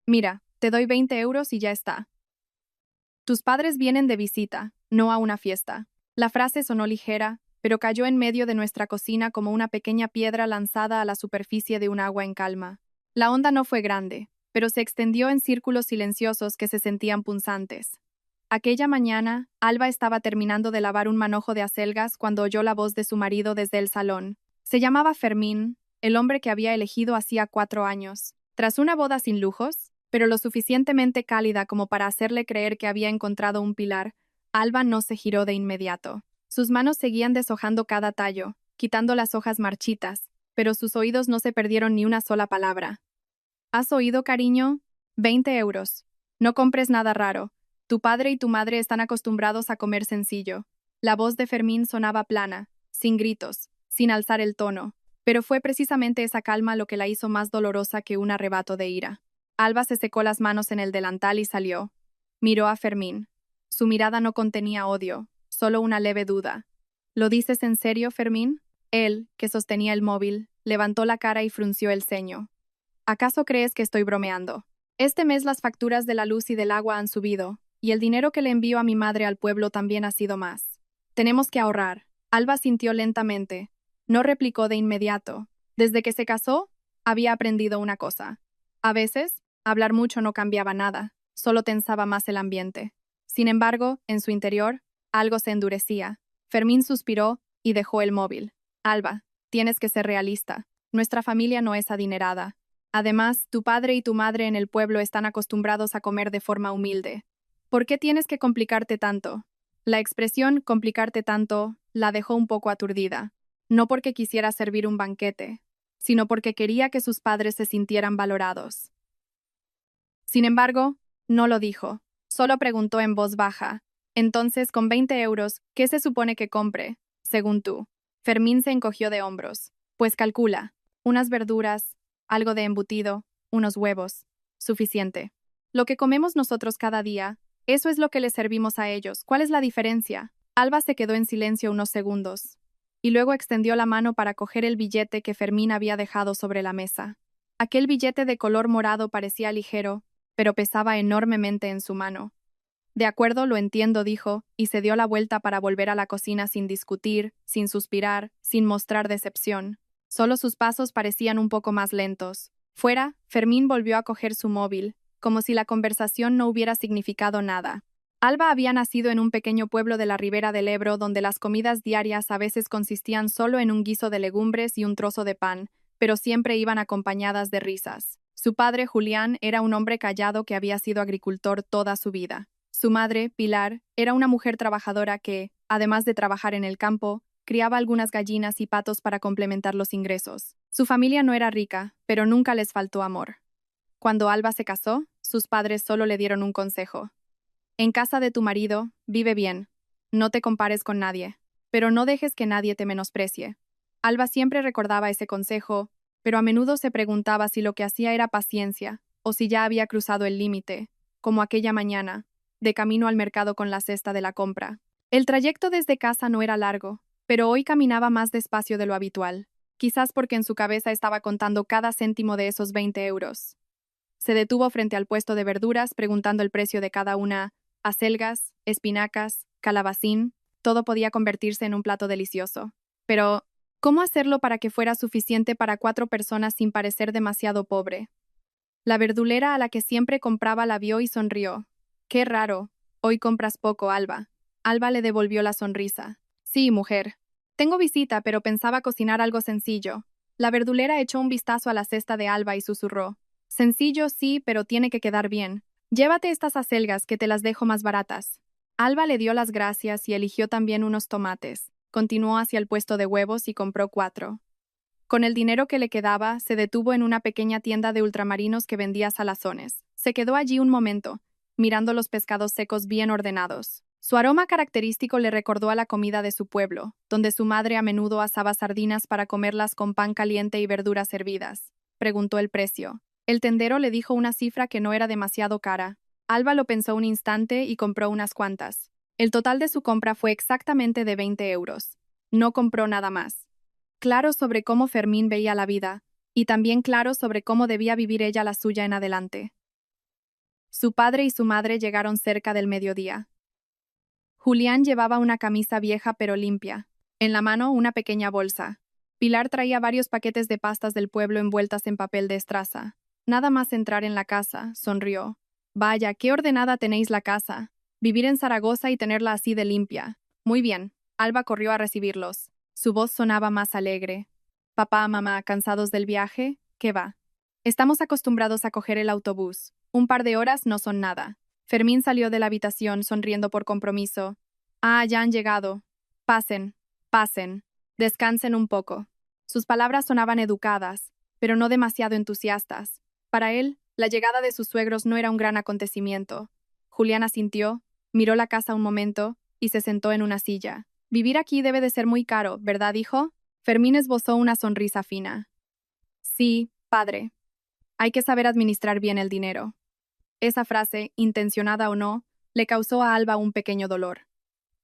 Mira, te doy 20 euros y ya está. Tus padres vienen de visita, no a una fiesta. La frase sonó ligera, pero cayó en medio de nuestra cocina como una pequeña piedra lanzada a la superficie de un agua en calma. La onda no fue grande, pero se extendió en círculos silenciosos que se sentían punzantes. Aquella mañana, Alba estaba terminando de lavar un manojo de acelgas cuando oyó la voz de su marido desde el salón. Se llamaba Fermín, el hombre que había elegido hacía 4 años. Tras una boda sin lujos, pero lo suficientemente cálida como para hacerle creer que había encontrado un pilar, Alba no se giró de inmediato. Sus manos seguían deshojando cada tallo, quitando las hojas marchitas, pero sus oídos no se perdieron ni una sola palabra. ¿Has oído, cariño? 20 euros. No compres nada raro. Tu padre y tu madre están acostumbrados a comer sencillo. La voz de Fermín sonaba plana, sin gritos, sin alzar el tono, pero fue precisamente esa calma lo que la hizo más dolorosa que un arrebato de ira. Alba se secó las manos en el delantal y salió. Miró a Fermín. Su mirada no contenía odio, solo una leve duda. ¿Lo dices en serio, Fermín? Él, que sostenía el móvil, levantó la cara y frunció el ceño. ¿Acaso crees que estoy bromeando? Este mes las facturas de la luz y del agua han subido, y el dinero que le envío a mi madre al pueblo también ha sido más. Tenemos que ahorrar. Alba sintió lentamente. No replicó de inmediato. Desde que se casó, había aprendido una cosa. A veces, hablar mucho no cambiaba nada, solo tensaba más el ambiente. Sin embargo, en su interior, algo se endurecía. Fermín suspiró y dejó el móvil. Alba, tienes que ser realista. Nuestra familia no es adinerada. Además, tu padre y tu madre en el pueblo están acostumbrados a comer de forma humilde. ¿Por qué tienes que complicarte tanto? La expresión complicarte tanto la dejó un poco aturdida. No porque quisiera servir un banquete, sino porque quería que sus padres se sintieran valorados. Sin embargo, no lo dijo, solo preguntó en voz baja. Entonces, con 20 euros, ¿qué se supone que compre, según tú? Fermín se encogió de hombros. Pues calcula, unas verduras, algo de embutido, unos huevos. Suficiente. Lo que comemos nosotros cada día, eso es lo que les servimos a ellos. ¿Cuál es la diferencia? Alba se quedó en silencio unos segundos, y luego extendió la mano para coger el billete que Fermín había dejado sobre la mesa. Aquel billete de color morado parecía ligero, pero pesaba enormemente en su mano. De acuerdo, lo entiendo, dijo, y se dio la vuelta para volver a la cocina sin discutir, sin suspirar, sin mostrar decepción. Solo sus pasos parecían un poco más lentos. Fuera, Fermín volvió a coger su móvil, como si la conversación no hubiera significado nada. Alba había nacido en un pequeño pueblo de la ribera del Ebro donde las comidas diarias a veces consistían solo en un guiso de legumbres y un trozo de pan, pero siempre iban acompañadas de risas. Su padre, Julián, era un hombre callado que había sido agricultor toda su vida. Su madre, Pilar, era una mujer trabajadora que, además de trabajar en el campo, criaba algunas gallinas y patos para complementar los ingresos. Su familia no era rica, pero nunca les faltó amor. Cuando Alba se casó, sus padres solo le dieron un consejo. En casa de tu marido, vive bien. No te compares con nadie, pero no dejes que nadie te menosprecie. Alba siempre recordaba ese consejo, pero a menudo se preguntaba si lo que hacía era paciencia, o si ya había cruzado el límite, como aquella mañana, de camino al mercado con la cesta de la compra. El trayecto desde casa no era largo, pero hoy caminaba más despacio de lo habitual, quizás porque en su cabeza estaba contando cada céntimo de esos 20 euros. Se detuvo frente al puesto de verduras preguntando el precio de cada una: acelgas, espinacas, calabacín, todo podía convertirse en un plato delicioso. Pero, ¿cómo hacerlo para que fuera suficiente para 4 personas sin parecer demasiado pobre? La verdulera a la que siempre compraba la vio y sonrió. Qué raro, hoy compras poco, Alba. Alba le devolvió la sonrisa. Sí, mujer. Tengo visita, pero pensaba cocinar algo sencillo. La verdulera echó un vistazo a la cesta de Alba y susurró. Sencillo, sí, pero tiene que quedar bien. Llévate estas acelgas que te las dejo más baratas. Alba le dio las gracias y eligió también unos tomates. Continuó hacia el puesto de huevos y compró 4. Con el dinero que le quedaba, se detuvo en una pequeña tienda de ultramarinos que vendía salazones. Se quedó allí un momento, mirando los pescados secos bien ordenados. Su aroma característico le recordó a la comida de su pueblo, donde su madre a menudo asaba sardinas para comerlas con pan caliente y verduras hervidas. Preguntó el precio. El tendero le dijo una cifra que no era demasiado cara. Alba lo pensó un instante y compró unas cuantas. El total de su compra fue exactamente de 20 euros. No compró nada más. Claro sobre cómo Fermín veía la vida, y también claro sobre cómo debía vivir ella la suya en adelante. Su padre y su madre llegaron cerca del mediodía. Julián llevaba una camisa vieja pero limpia. En la mano, una pequeña bolsa. Pilar traía varios paquetes de pastas del pueblo envueltas en papel de estraza. Nada más entrar en la casa, sonrió. Vaya, qué ordenada tenéis la casa. Vivir en Zaragoza y tenerla así de limpia. Muy bien. Alba corrió a recibirlos. Su voz sonaba más alegre. Papá, mamá, ¿cansados del viaje? ¿Qué va? Estamos acostumbrados a coger el autobús. Un par de horas no son nada. Fermín salió de la habitación sonriendo por compromiso. Ah, ya han llegado. Pasen, pasen. Descansen un poco. Sus palabras sonaban educadas, pero no demasiado entusiastas. Para él, la llegada de sus suegros no era un gran acontecimiento. Julián asintió, miró la casa un momento y se sentó en una silla. Vivir aquí debe de ser muy caro, ¿verdad, hijo? Fermín esbozó una sonrisa fina. Sí, padre. Hay que saber administrar bien el dinero. Esa frase, intencionada o no, le causó a Alba un pequeño dolor.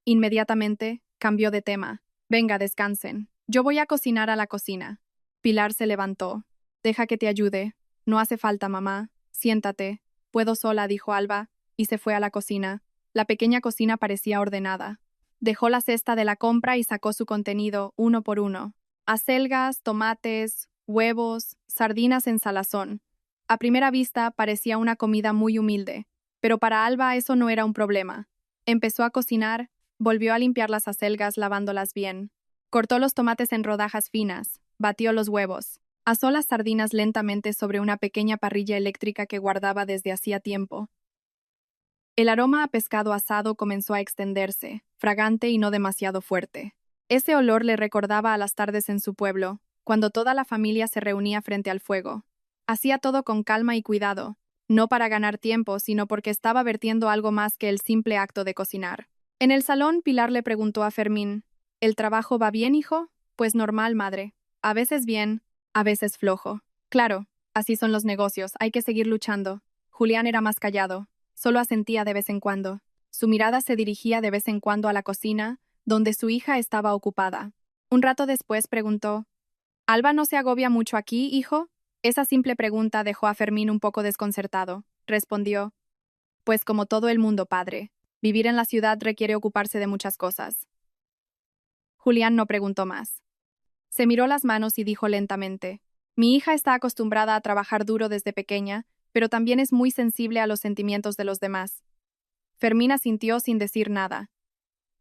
Inmediatamente, cambió de tema. Venga, descansen. Yo voy a cocinar a la cocina. Pilar se levantó. Deja que te ayude. No hace falta, mamá. Siéntate. Puedo sola, dijo Alba, y se fue a la cocina. La pequeña cocina parecía ordenada. Dejó la cesta de la compra y sacó su contenido, uno por uno. Acelgas, tomates, huevos, sardinas en salazón. A primera vista parecía una comida muy humilde, pero para Alba eso no era un problema. Empezó a cocinar, volvió a limpiar las acelgas lavándolas bien. Cortó los tomates en rodajas finas, batió los huevos, asó las sardinas lentamente sobre una pequeña parrilla eléctrica que guardaba desde hacía tiempo. El aroma a pescado asado comenzó a extenderse, fragante y no demasiado fuerte. Ese olor le recordaba a las tardes en su pueblo, cuando toda la familia se reunía frente al fuego. Hacía todo con calma y cuidado, no para ganar tiempo, sino porque estaba vertiendo algo más que el simple acto de cocinar. En el salón, Pilar le preguntó a Fermín, ¿el trabajo va bien, hijo? Pues normal, madre. A veces bien, a veces flojo. Claro, así son los negocios, hay que seguir luchando. Julián era más callado, solo asentía de vez en cuando. Su mirada se dirigía de vez en cuando a la cocina, donde su hija estaba ocupada. Un rato después preguntó, ¿Alba no se agobia mucho aquí, hijo? Esa simple pregunta dejó a Fermín un poco desconcertado. Respondió, pues como todo el mundo, padre. Vivir en la ciudad requiere ocuparse de muchas cosas. Julián no preguntó más. Se miró las manos y dijo lentamente, mi hija está acostumbrada a trabajar duro desde pequeña, pero también es muy sensible a los sentimientos de los demás. Fermín asintió sin decir nada.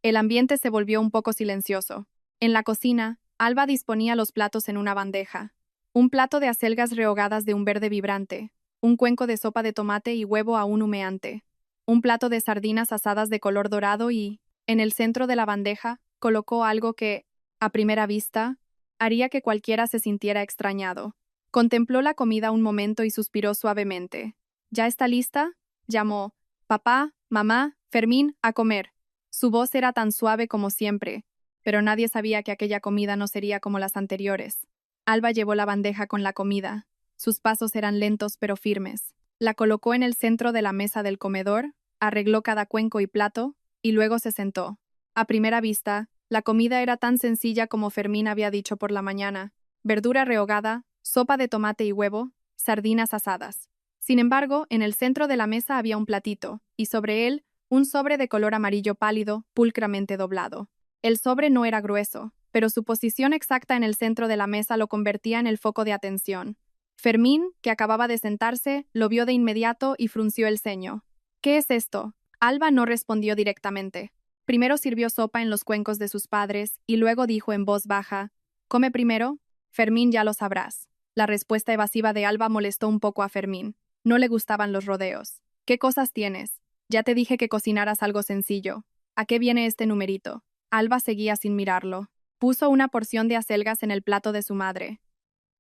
El ambiente se volvió un poco silencioso. En la cocina, Alba disponía los platos en una bandeja. Un plato de acelgas rehogadas de un verde vibrante, un cuenco de sopa de tomate y huevo aún humeante, un plato de sardinas asadas de color dorado y, en el centro de la bandeja, colocó algo que, a primera vista, haría que cualquiera se sintiera extrañado. Contempló la comida un momento y suspiró suavemente. ¿Ya está lista? Llamó. Papá, mamá, Fermín, a comer. Su voz era tan suave como siempre, pero nadie sabía que aquella comida no sería como las anteriores. Alba llevó la bandeja con la comida. Sus pasos eran lentos pero firmes. La colocó en el centro de la mesa del comedor, arregló cada cuenco y plato, y luego se sentó. A primera vista, la comida era tan sencilla como Fermín había dicho por la mañana. Verdura rehogada, sopa de tomate y huevo, sardinas asadas. Sin embargo, en el centro de la mesa había un platito, y sobre él, un sobre de color amarillo pálido, pulcramente doblado. El sobre no era grueso, pero su posición exacta en el centro de la mesa lo convertía en el foco de atención. Fermín, que acababa de sentarse, lo vio de inmediato y frunció el ceño. ¿Qué es esto? Alba no respondió directamente. Primero sirvió sopa en los cuencos de sus padres y luego dijo en voz baja, ¿come primero? Fermín, ya lo sabrás. La respuesta evasiva de Alba molestó un poco a Fermín. No le gustaban los rodeos. ¿Qué cosas tienes? Ya te dije que cocinaras algo sencillo. ¿A qué viene este numerito? Alba seguía sin mirarlo. Puso una porción de acelgas en el plato de su madre.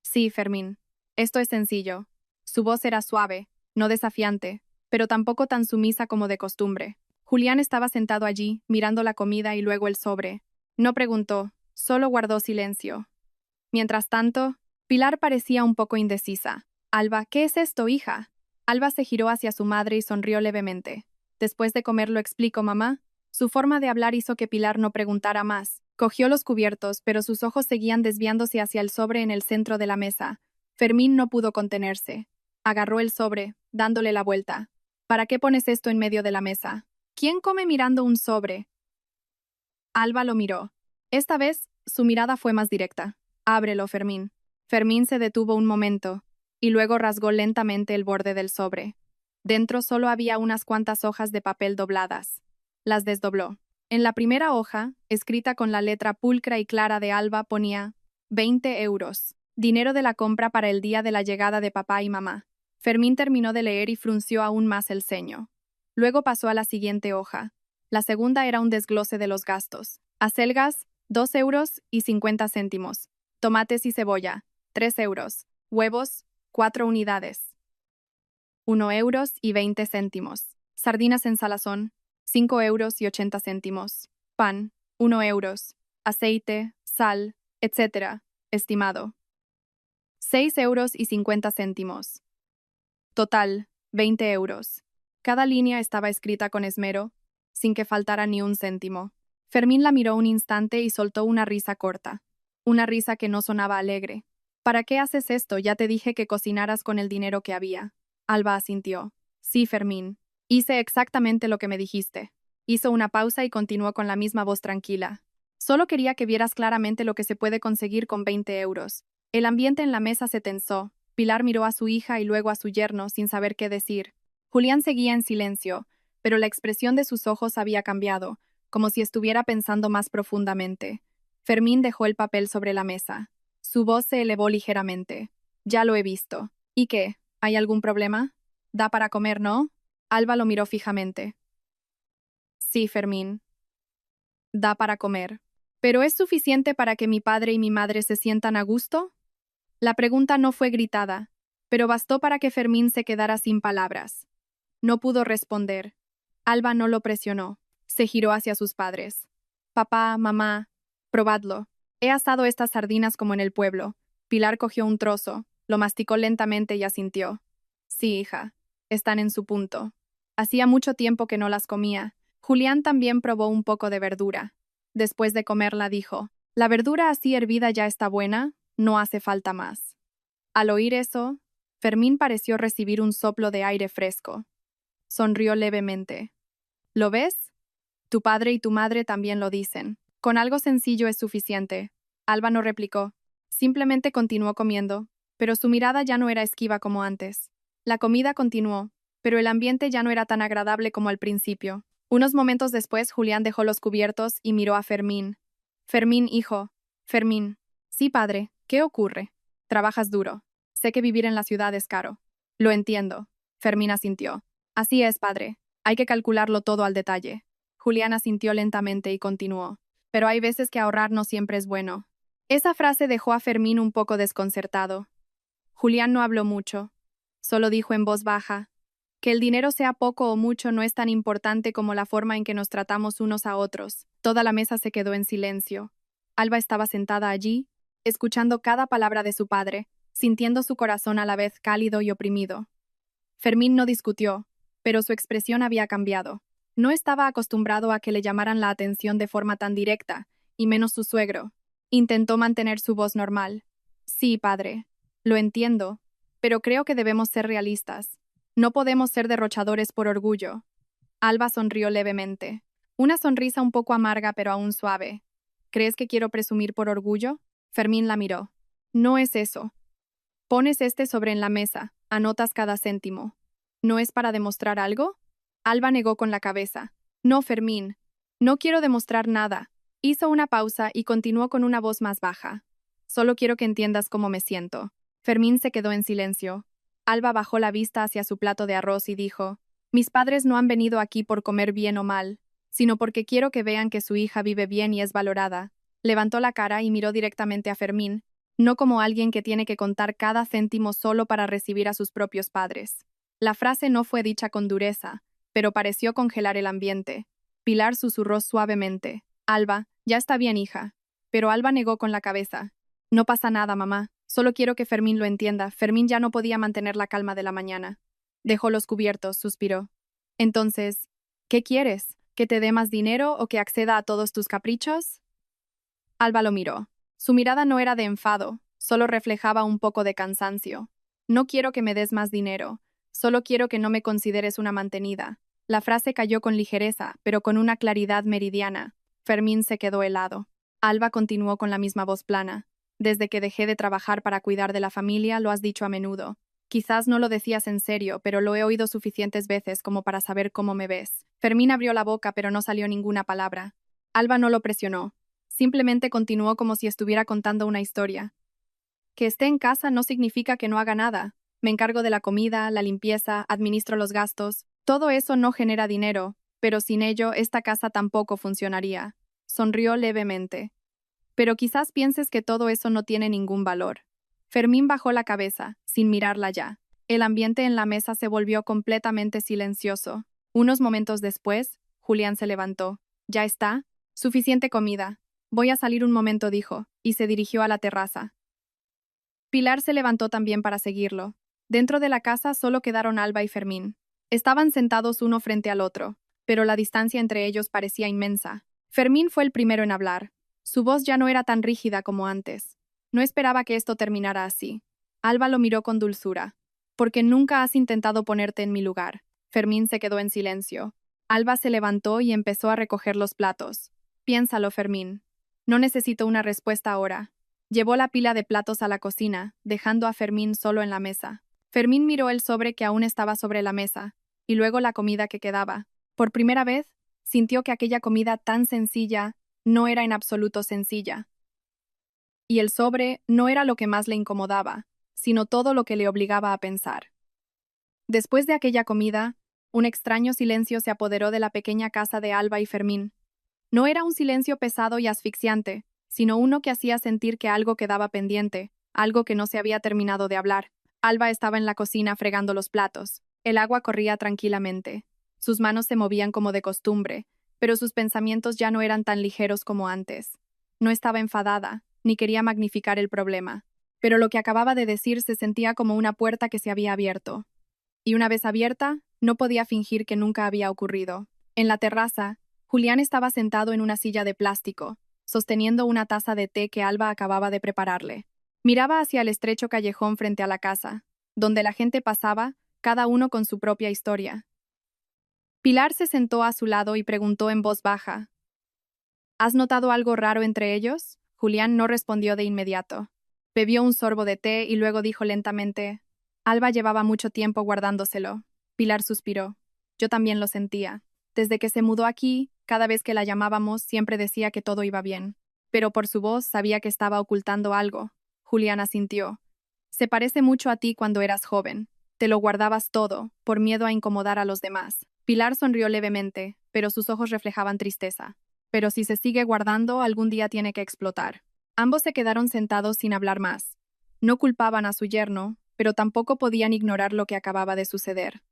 Sí, Fermín. Esto es sencillo. Su voz era suave, no desafiante, pero tampoco tan sumisa como de costumbre. Julián estaba sentado allí, mirando la comida y luego el sobre. No preguntó, solo guardó silencio. Mientras tanto, Pilar parecía un poco indecisa. Alba, ¿qué es esto, hija? Alba se giró hacia su madre y sonrió levemente. Después de comer lo explico, mamá. Su forma de hablar hizo que Pilar no preguntara más. Cogió los cubiertos, pero sus ojos seguían desviándose hacia el sobre en el centro de la mesa. Fermín no pudo contenerse. Agarró el sobre, dándole la vuelta. ¿Para qué pones esto en medio de la mesa? ¿Quién come mirando un sobre? Alba lo miró. Esta vez, su mirada fue más directa. Ábrelo, Fermín. Fermín se detuvo un momento, y luego rasgó lentamente el borde del sobre. Dentro solo había unas cuantas hojas de papel dobladas. Las desdobló. En la primera hoja, escrita con la letra pulcra y clara de Alba, ponía 20 euros. Dinero de la compra para el día de la llegada de papá y mamá. Fermín terminó de leer y frunció aún más el ceño. Luego pasó a la siguiente hoja. La segunda era un desglose de los gastos. Acelgas, 2 euros y 50 céntimos. Tomates y cebolla, 3 euros. Huevos, 4 unidades. 1 euros y 20 céntimos. Sardinas en salazón, 5 euros y 80 céntimos. Pan, 1 euros. Aceite, sal, etc. Estimado. 6 euros y 50 céntimos. Total, 20 euros. Cada línea estaba escrita con esmero, sin que faltara ni un céntimo. Fermín la miró un instante y soltó una risa corta. Una risa que no sonaba alegre. ¿Para qué haces esto? Ya te dije que cocinaras con el dinero que había. Alba asintió. Sí, Fermín. Hice exactamente lo que me dijiste. Hizo una pausa y continuó con la misma voz tranquila. Solo quería que vieras claramente lo que se puede conseguir con 20 euros. El ambiente en la mesa se tensó. Pilar miró a su hija y luego a su yerno sin saber qué decir. Julián seguía en silencio, pero la expresión de sus ojos había cambiado, como si estuviera pensando más profundamente. Fermín dejó el papel sobre la mesa. Su voz se elevó ligeramente. Ya lo he visto. ¿Y qué? ¿Hay algún problema? Da para comer, ¿no? Alba lo miró fijamente. Sí, Fermín. Da para comer. ¿Pero es suficiente para que mi padre y mi madre se sientan a gusto? La pregunta no fue gritada, pero bastó para que Fermín se quedara sin palabras. No pudo responder. Alba no lo presionó. Se giró hacia sus padres. Papá, mamá, probadlo. He asado estas sardinas como en el pueblo. Pilar cogió un trozo, lo masticó lentamente y asintió. Sí, hija, están en su punto. Hacía mucho tiempo que no las comía. Julián también probó un poco de verdura. Después de comerla dijo, la verdura así hervida ya está buena, no hace falta más. Al oír eso, Fermín pareció recibir un soplo de aire fresco. Sonrió levemente. ¿Lo ves? Tu padre y tu madre también lo dicen. Con algo sencillo es suficiente. Alba no replicó. Simplemente continuó comiendo, pero su mirada ya no era esquiva como antes. La comida continuó, pero el ambiente ya no era tan agradable como al principio. Unos momentos después, Julián dejó los cubiertos y miró a Fermín. Fermín, hijo. Fermín. Sí, padre. ¿Qué ocurre? Trabajas duro. Sé que vivir en la ciudad es caro. Lo entiendo. Fermín asintió. Así es, padre. Hay que calcularlo todo al detalle. Julián asintió lentamente y continuó. Pero hay veces que ahorrar no siempre es bueno. Esa frase dejó a Fermín un poco desconcertado. Julián no habló mucho. Solo dijo en voz baja, que el dinero sea poco o mucho no es tan importante como la forma en que nos tratamos unos a otros. Toda la mesa se quedó en silencio. Alba estaba sentada allí, escuchando cada palabra de su padre, sintiendo su corazón a la vez cálido y oprimido. Fermín no discutió, pero su expresión había cambiado. No estaba acostumbrado a que le llamaran la atención de forma tan directa, y menos su suegro. Intentó mantener su voz normal. Sí, padre. Lo entiendo, pero creo que debemos ser realistas. No podemos ser derrochadores por orgullo. Alba sonrió levemente. Una sonrisa un poco amarga pero aún suave. ¿Crees que quiero presumir por orgullo? Fermín la miró. No es eso. Pones este sobre en la mesa, anotas cada céntimo. ¿No es para demostrar algo? Alba negó con la cabeza. No, Fermín. No quiero demostrar nada. Hizo una pausa y continuó con una voz más baja. Solo quiero que entiendas cómo me siento. Fermín se quedó en silencio. Alba bajó la vista hacia su plato de arroz y dijo, mis padres no han venido aquí por comer bien o mal, sino porque quiero que vean que su hija vive bien y es valorada. Levantó la cara y miró directamente a Fermín, no como alguien que tiene que contar cada céntimo solo para recibir a sus propios padres. La frase no fue dicha con dureza, pero pareció congelar el ambiente. Pilar susurró suavemente, Alba, ya está bien, hija. Pero Alba negó con la cabeza. No pasa nada, mamá. Solo quiero que Fermín lo entienda. Fermín ya no podía mantener la calma de la mañana. Dejó los cubiertos, suspiró. Entonces, ¿qué quieres? ¿Que te dé más dinero o que acceda a todos tus caprichos? Alba lo miró. Su mirada no era de enfado, solo reflejaba un poco de cansancio. No quiero que me des más dinero. Solo quiero que no me consideres una mantenida. La frase cayó con ligereza, pero con una claridad meridiana. Fermín se quedó helado. Alba continuó con la misma voz plana. Desde que dejé de trabajar para cuidar de la familia, lo has dicho a menudo. Quizás no lo decías en serio, pero lo he oído suficientes veces como para saber cómo me ves. Fermín abrió la boca, pero no salió ninguna palabra. Alba no lo presionó. Simplemente continuó como si estuviera contando una historia. Que esté en casa no significa que no haga nada. Me encargo de la comida, la limpieza, administro los gastos. Todo eso no genera dinero, pero sin ello esta casa tampoco funcionaría. Sonrió levemente. Pero quizás pienses que todo eso no tiene ningún valor. Fermín bajó la cabeza, sin mirarla ya. El ambiente en la mesa se volvió completamente silencioso. Unos momentos después, Julián se levantó. ¿Ya está? Suficiente comida. Voy a salir un momento, dijo, y se dirigió a la terraza. Pilar se levantó también para seguirlo. Dentro de la casa solo quedaron Alba y Fermín. Estaban sentados uno frente al otro, pero la distancia entre ellos parecía inmensa. Fermín fue el primero en hablar. Su voz ya no era tan rígida como antes. No esperaba que esto terminara así. Alba lo miró con dulzura. Porque nunca has intentado ponerte en mi lugar. Fermín se quedó en silencio. Alba se levantó y empezó a recoger los platos. Piénsalo, Fermín. No necesito una respuesta ahora. Llevó la pila de platos a la cocina, dejando a Fermín solo en la mesa. Fermín miró el sobre que aún estaba sobre la mesa, y luego la comida que quedaba. Por primera vez, sintió que aquella comida tan sencilla no era en absoluto sencilla. Y el sobre no era lo que más le incomodaba, sino todo lo que le obligaba a pensar. Después de aquella comida, un extraño silencio se apoderó de la pequeña casa de Alba y Fermín. No era un silencio pesado y asfixiante, sino uno que hacía sentir que algo quedaba pendiente, algo que no se había terminado de hablar. Alba estaba en la cocina fregando los platos. El agua corría tranquilamente. Sus manos se movían como de costumbre, pero sus pensamientos ya no eran tan ligeros como antes. No estaba enfadada, ni quería magnificar el problema, pero lo que acababa de decir se sentía como una puerta que se había abierto. Y una vez abierta, no podía fingir que nunca había ocurrido. En la terraza, Julián estaba sentado en una silla de plástico, sosteniendo una taza de té que Alba acababa de prepararle. Miraba hacia el estrecho callejón frente a la casa, donde la gente pasaba, cada uno con su propia historia. Pilar se sentó a su lado y preguntó en voz baja: ¿Has notado algo raro entre ellos? Julián no respondió de inmediato. Bebió un sorbo de té y luego dijo lentamente: Alba llevaba mucho tiempo guardándoselo. Pilar suspiró. Yo también lo sentía. Desde que se mudó aquí, cada vez que la llamábamos, siempre decía que todo iba bien. Pero por su voz sabía que estaba ocultando algo. Julián asintió. Se parece mucho a ti cuando eras joven. Te lo guardabas todo, por miedo a incomodar a los demás. Pilar sonrió levemente, pero sus ojos reflejaban tristeza. Pero si se sigue guardando, algún día tiene que explotar. Ambos se quedaron sentados sin hablar más. No culpaban a su yerno, pero tampoco podían ignorar lo que acababa de suceder.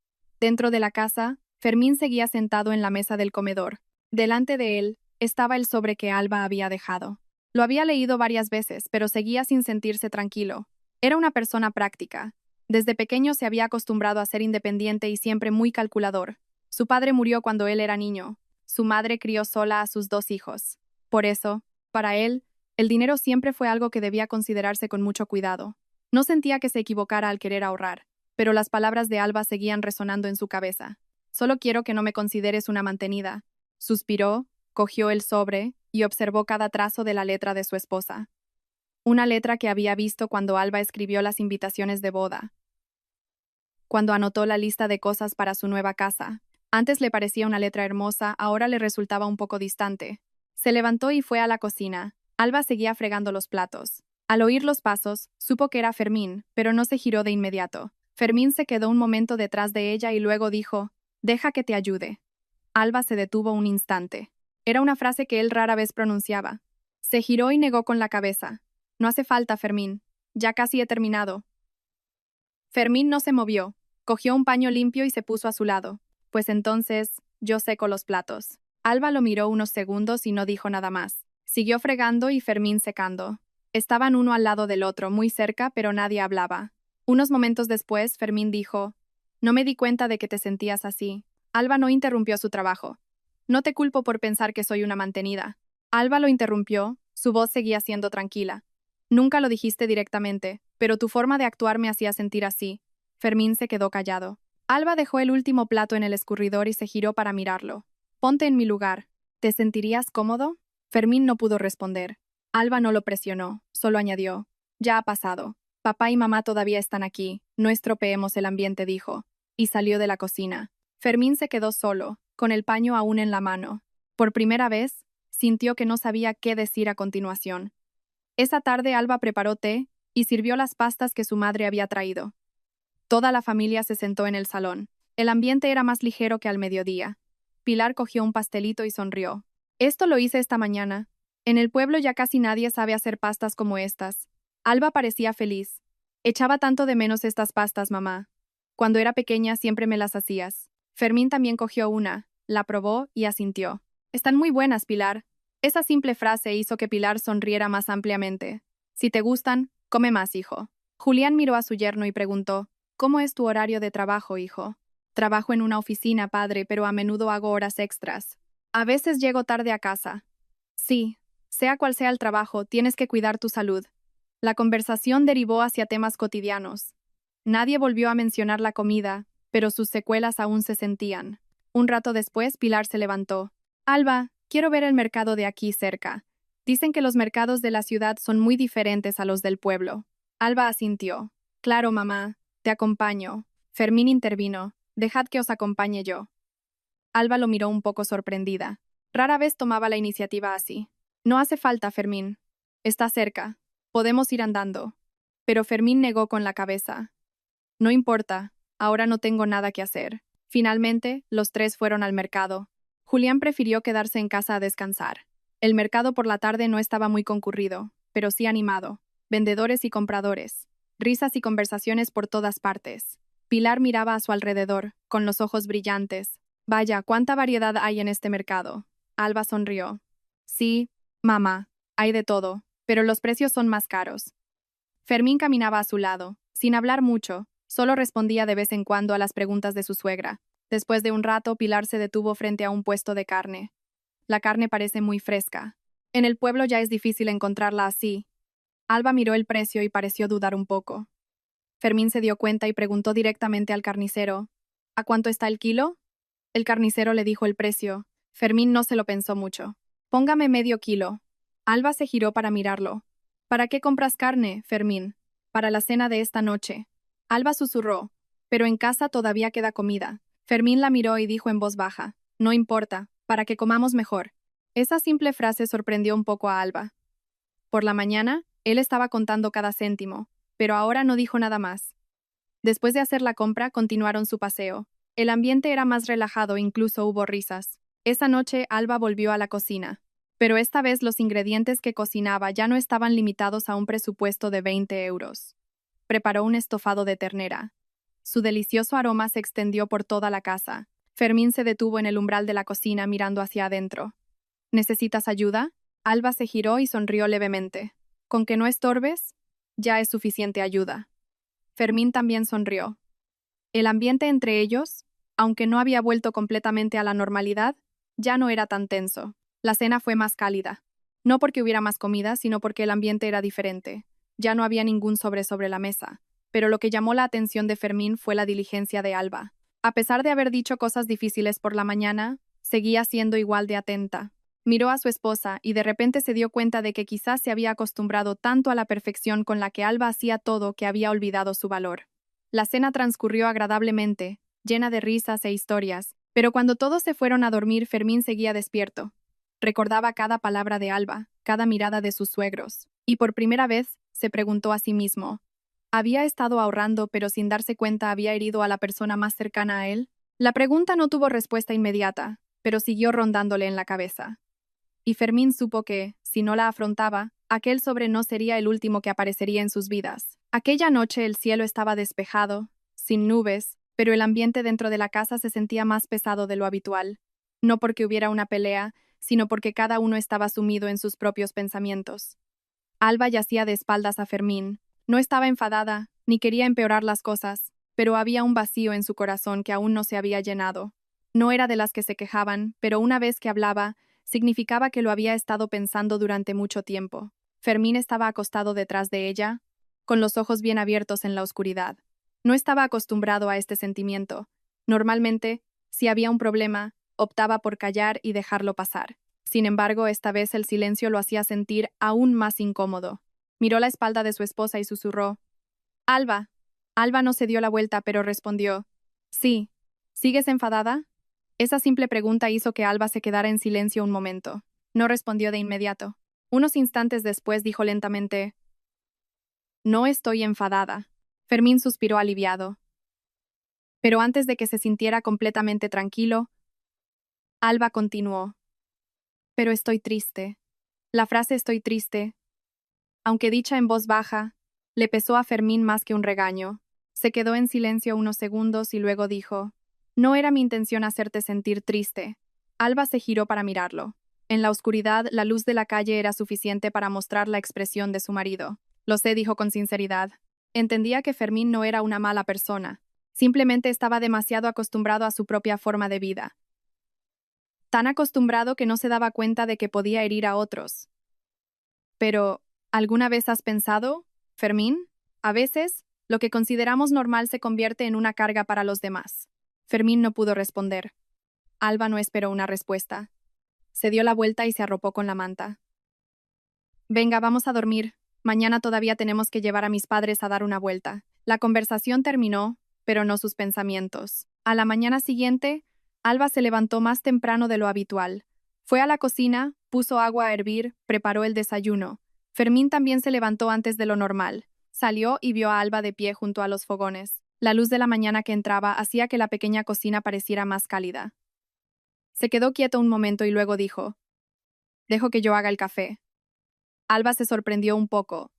Dentro de la casa, Fermín seguía sentado en la mesa del comedor. Delante de él estaba el sobre que Alba había dejado. Lo había leído varias veces, pero seguía sin sentirse tranquilo. Era una persona práctica. Desde pequeño se había acostumbrado a ser independiente y siempre muy calculador. Su padre murió cuando él era niño. Su madre crió sola a sus 2 hijos. Por eso, para él, el dinero siempre fue algo que debía considerarse con mucho cuidado. No sentía que se equivocara al querer ahorrar, pero las palabras de Alba seguían resonando en su cabeza. Solo quiero que no me consideres una mantenida. Suspiró, cogió el sobre y observó cada trazo de la letra de su esposa. Una letra que había visto cuando Alba escribió las invitaciones de boda. Cuando anotó la lista de cosas para su nueva casa. Antes le parecía una letra hermosa, ahora le resultaba un poco distante. Se levantó y fue a la cocina. Alba seguía fregando los platos. Al oír los pasos, supo que era Fermín, pero no se giró de inmediato. Fermín se quedó un momento detrás de ella y luego dijo: «Deja que te ayude». Alba se detuvo un instante. Era una frase que él rara vez pronunciaba. Se giró y negó con la cabeza. «No hace falta, Fermín. Ya casi he terminado». Fermín no se movió. Cogió un paño limpio y se puso a su lado. «Pues entonces, yo seco los platos». Alba lo miró unos segundos y no dijo nada más. Siguió fregando y Fermín secando. Estaban uno al lado del otro, muy cerca, pero nadie hablaba. Unos momentos después, Fermín dijo: «No me di cuenta de que te sentías así». Alba no interrumpió su trabajo. «No te culpo por pensar que soy una mantenida». Alba lo interrumpió, su voz seguía siendo tranquila. «Nunca lo dijiste directamente, pero tu forma de actuar me hacía sentir así». Fermín se quedó callado. Alba dejó el último plato en el escurridor y se giró para mirarlo. Ponte en mi lugar. ¿Te sentirías cómodo? Fermín no pudo responder. Alba no lo presionó, solo añadió. Ya ha pasado. Papá y mamá todavía están aquí. No estropeemos el ambiente, dijo. Y salió de la cocina. Fermín se quedó solo, con el paño aún en la mano. Por primera vez, sintió que no sabía qué decir a continuación. Esa tarde Alba preparó té y sirvió las pastas que su madre había traído. Toda la familia se sentó en el salón. El ambiente era más ligero que al mediodía. Pilar cogió un pastelito y sonrió. Esto lo hice esta mañana. En el pueblo ya casi nadie sabe hacer pastas como estas. Alba parecía feliz. Echaba tanto de menos estas pastas, mamá. Cuando era pequeña siempre me las hacías. Fermín también cogió una, la probó y asintió. Están muy buenas, Pilar. Esa simple frase hizo que Pilar sonriera más ampliamente. Si te gustan, come más, hijo. Julián miró a su yerno y preguntó, ¿cómo es tu horario de trabajo, hijo? Trabajo en una oficina, padre, pero a menudo hago horas extras. A veces llego tarde a casa. Sí, sea cual sea el trabajo, tienes que cuidar tu salud. La conversación derivó hacia temas cotidianos. Nadie volvió a mencionar la comida, pero sus secuelas aún se sentían. Un rato después, Pilar se levantó. Alba, quiero ver el mercado de aquí cerca. Dicen que los mercados de la ciudad son muy diferentes a los del pueblo. Alba asintió. Claro, mamá, te acompaño. Fermín intervino. Dejad que os acompañe yo. Alba lo miró un poco sorprendida. Rara vez tomaba la iniciativa así. No hace falta, Fermín. Está cerca. Podemos ir andando. Pero Fermín negó con la cabeza. No importa, ahora no tengo nada que hacer. Finalmente, los tres fueron al mercado. Julián prefirió quedarse en casa a descansar. El mercado por la tarde no estaba muy concurrido, pero sí animado. Vendedores y compradores. Risas y conversaciones por todas partes. Pilar miraba a su alrededor, con los ojos brillantes. Vaya, cuánta variedad hay en este mercado. Alba sonrió. Sí, mamá, hay de todo, pero los precios son más caros. Fermín caminaba a su lado, sin hablar mucho, solo respondía de vez en cuando a las preguntas de su suegra. Después de un rato, Pilar se detuvo frente a un puesto de carne. La carne parece muy fresca. En el pueblo ya es difícil encontrarla así. Alba miró el precio y pareció dudar un poco. Fermín se dio cuenta y preguntó directamente al carnicero, ¿a cuánto está el kilo? El carnicero le dijo el precio. Fermín no se lo pensó mucho. Póngame medio kilo. Alba se giró para mirarlo. ¿Para qué compras carne, Fermín? Para la cena de esta noche. Alba susurró. Pero en casa todavía queda comida. Fermín la miró y dijo en voz baja. No importa, para que comamos mejor. Esa simple frase sorprendió un poco a Alba. Por la mañana, él estaba contando cada céntimo, pero ahora no dijo nada más. Después de hacer la compra, continuaron su paseo. El ambiente era más relajado, incluso hubo risas. Esa noche, Alba volvió a la cocina. Pero esta vez los ingredientes que cocinaba ya no estaban limitados a un presupuesto de 20 euros. Preparó un estofado de ternera. Su delicioso aroma se extendió por toda la casa. Fermín se detuvo en el umbral de la cocina mirando hacia adentro. ¿Necesitas ayuda? Alba se giró y sonrió levemente. ¿Con que no estorbes? Ya es suficiente ayuda. Fermín también sonrió. El ambiente entre ellos, aunque no había vuelto completamente a la normalidad, ya no era tan tenso. La cena fue más cálida. No porque hubiera más comida, sino porque el ambiente era diferente. Ya no había ningún sobre la mesa. Pero lo que llamó la atención de Fermín fue la diligencia de Alba. A pesar de haber dicho cosas difíciles por la mañana, seguía siendo igual de atenta. Miró a su esposa y de repente se dio cuenta de que quizás se había acostumbrado tanto a la perfección con la que Alba hacía todo que había olvidado su valor. La cena transcurrió agradablemente, llena de risas e historias, pero cuando todos se fueron a dormir, Fermín seguía despierto. Recordaba cada palabra de Alba, cada mirada de sus suegros, y por primera vez se preguntó a sí mismo, ¿había estado ahorrando pero sin darse cuenta había herido a la persona más cercana a él? La pregunta no tuvo respuesta inmediata, pero siguió rondándole en la cabeza. Y Fermín supo que, si no la afrontaba, aquel sobre no sería el último que aparecería en sus vidas. Aquella noche el cielo estaba despejado, sin nubes, pero el ambiente dentro de la casa se sentía más pesado de lo habitual. No porque hubiera una pelea, sino porque cada uno estaba sumido en sus propios pensamientos. Alba yacía de espaldas a Fermín. No estaba enfadada, ni quería empeorar las cosas, pero había un vacío en su corazón que aún no se había llenado. No era de las que se quejaban, pero una vez que hablaba, significaba que lo había estado pensando durante mucho tiempo. Fermín estaba acostado detrás de ella, con los ojos bien abiertos en la oscuridad. No estaba acostumbrado a este sentimiento, Normalmente, si había un problema, optaba por callar y dejarlo pasar. Sin embargo, esta vez el silencio lo hacía sentir aún más incómodo. Miró la espalda de su esposa y susurró: Alba. Alba no se dio la vuelta, pero respondió: Sí. ¿Sigues enfadada? Esa simple pregunta hizo que Alba se quedara en silencio un momento. No respondió de inmediato. Unos instantes después dijo lentamente: No estoy enfadada. Fermín suspiró aliviado. Pero antes de que se sintiera completamente tranquilo, Alba continuó: Pero estoy triste. La frase estoy triste, aunque dicha en voz baja, le pesó a Fermín más que un regaño. Se quedó en silencio unos segundos y luego dijo: No era mi intención hacerte sentir triste. Alba se giró para mirarlo. En la oscuridad, la luz de la calle era suficiente para mostrar la expresión de su marido. Lo sé, dijo con sinceridad. Entendía que Fermín no era una mala persona. Simplemente estaba demasiado acostumbrado a su propia forma de vida. Tan acostumbrado que no se daba cuenta de que podía herir a otros. Pero, ¿alguna vez has pensado, Fermín? A veces, lo que consideramos normal se convierte en una carga para los demás. Fermín no pudo responder. Alba no esperó una respuesta. Se dio la vuelta y se arropó con la manta. Venga, vamos a dormir. Mañana todavía tenemos que llevar a mis padres a dar una vuelta. La conversación terminó, pero no sus pensamientos. A la mañana siguiente, Alba se levantó más temprano de lo habitual. Fue a la cocina, puso agua a hervir, preparó el desayuno. Fermín también se levantó antes de lo normal. Salió y vio a Alba de pie junto a los fogones. La luz de la mañana que entraba hacía que la pequeña cocina pareciera más cálida. Se quedó quieto un momento y luego dijo: Dejo que yo haga el café. Alba se sorprendió un poco,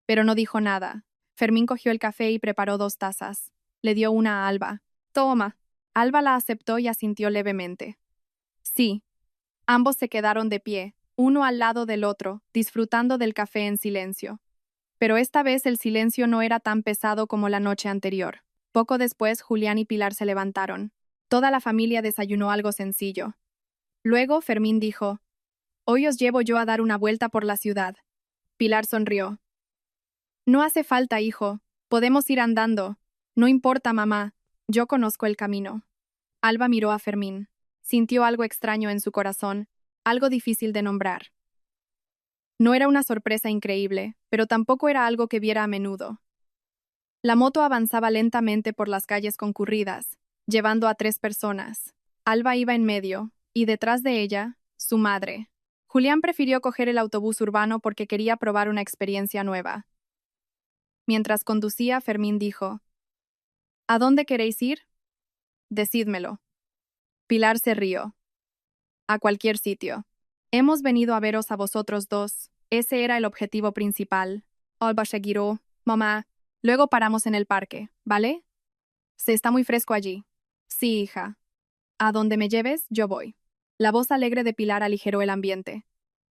pero no dijo nada. Fermín cogió el café y preparó 2 tazas. Le dio una a Alba. Toma. Alba la aceptó y asintió levemente. Sí. Ambos se quedaron de pie, uno al lado del otro, disfrutando del café en silencio. Pero esta vez el silencio no era tan pesado como la noche anterior. Poco después, Julián y Pilar se levantaron. Toda la familia desayunó algo sencillo. Luego, Fermín dijo: Hoy os llevo yo a dar una vuelta por la ciudad. Pilar sonrió. No hace falta, hijo. Podemos ir andando. No importa, mamá. Yo conozco el camino. Alba miró a Fermín. Sintió algo extraño en su corazón, algo difícil de nombrar. No era una sorpresa increíble, pero tampoco era algo que viera a menudo. La moto avanzaba lentamente por las calles concurridas, llevando a 3 personas. Alba iba en medio, y detrás de ella, su madre. Julián prefirió coger el autobús urbano porque quería probar una experiencia nueva. Mientras conducía, Fermín dijo: ¿A dónde queréis ir? Decídmelo. Pilar se rió. A cualquier sitio. Hemos venido a veros a vosotros dos. Ese era el objetivo principal. Alba se giró. Mamá. Luego paramos en el parque, ¿vale? Se está muy fresco allí. Sí, hija. A donde me lleves, yo voy. La voz alegre de Pilar aligeró el ambiente.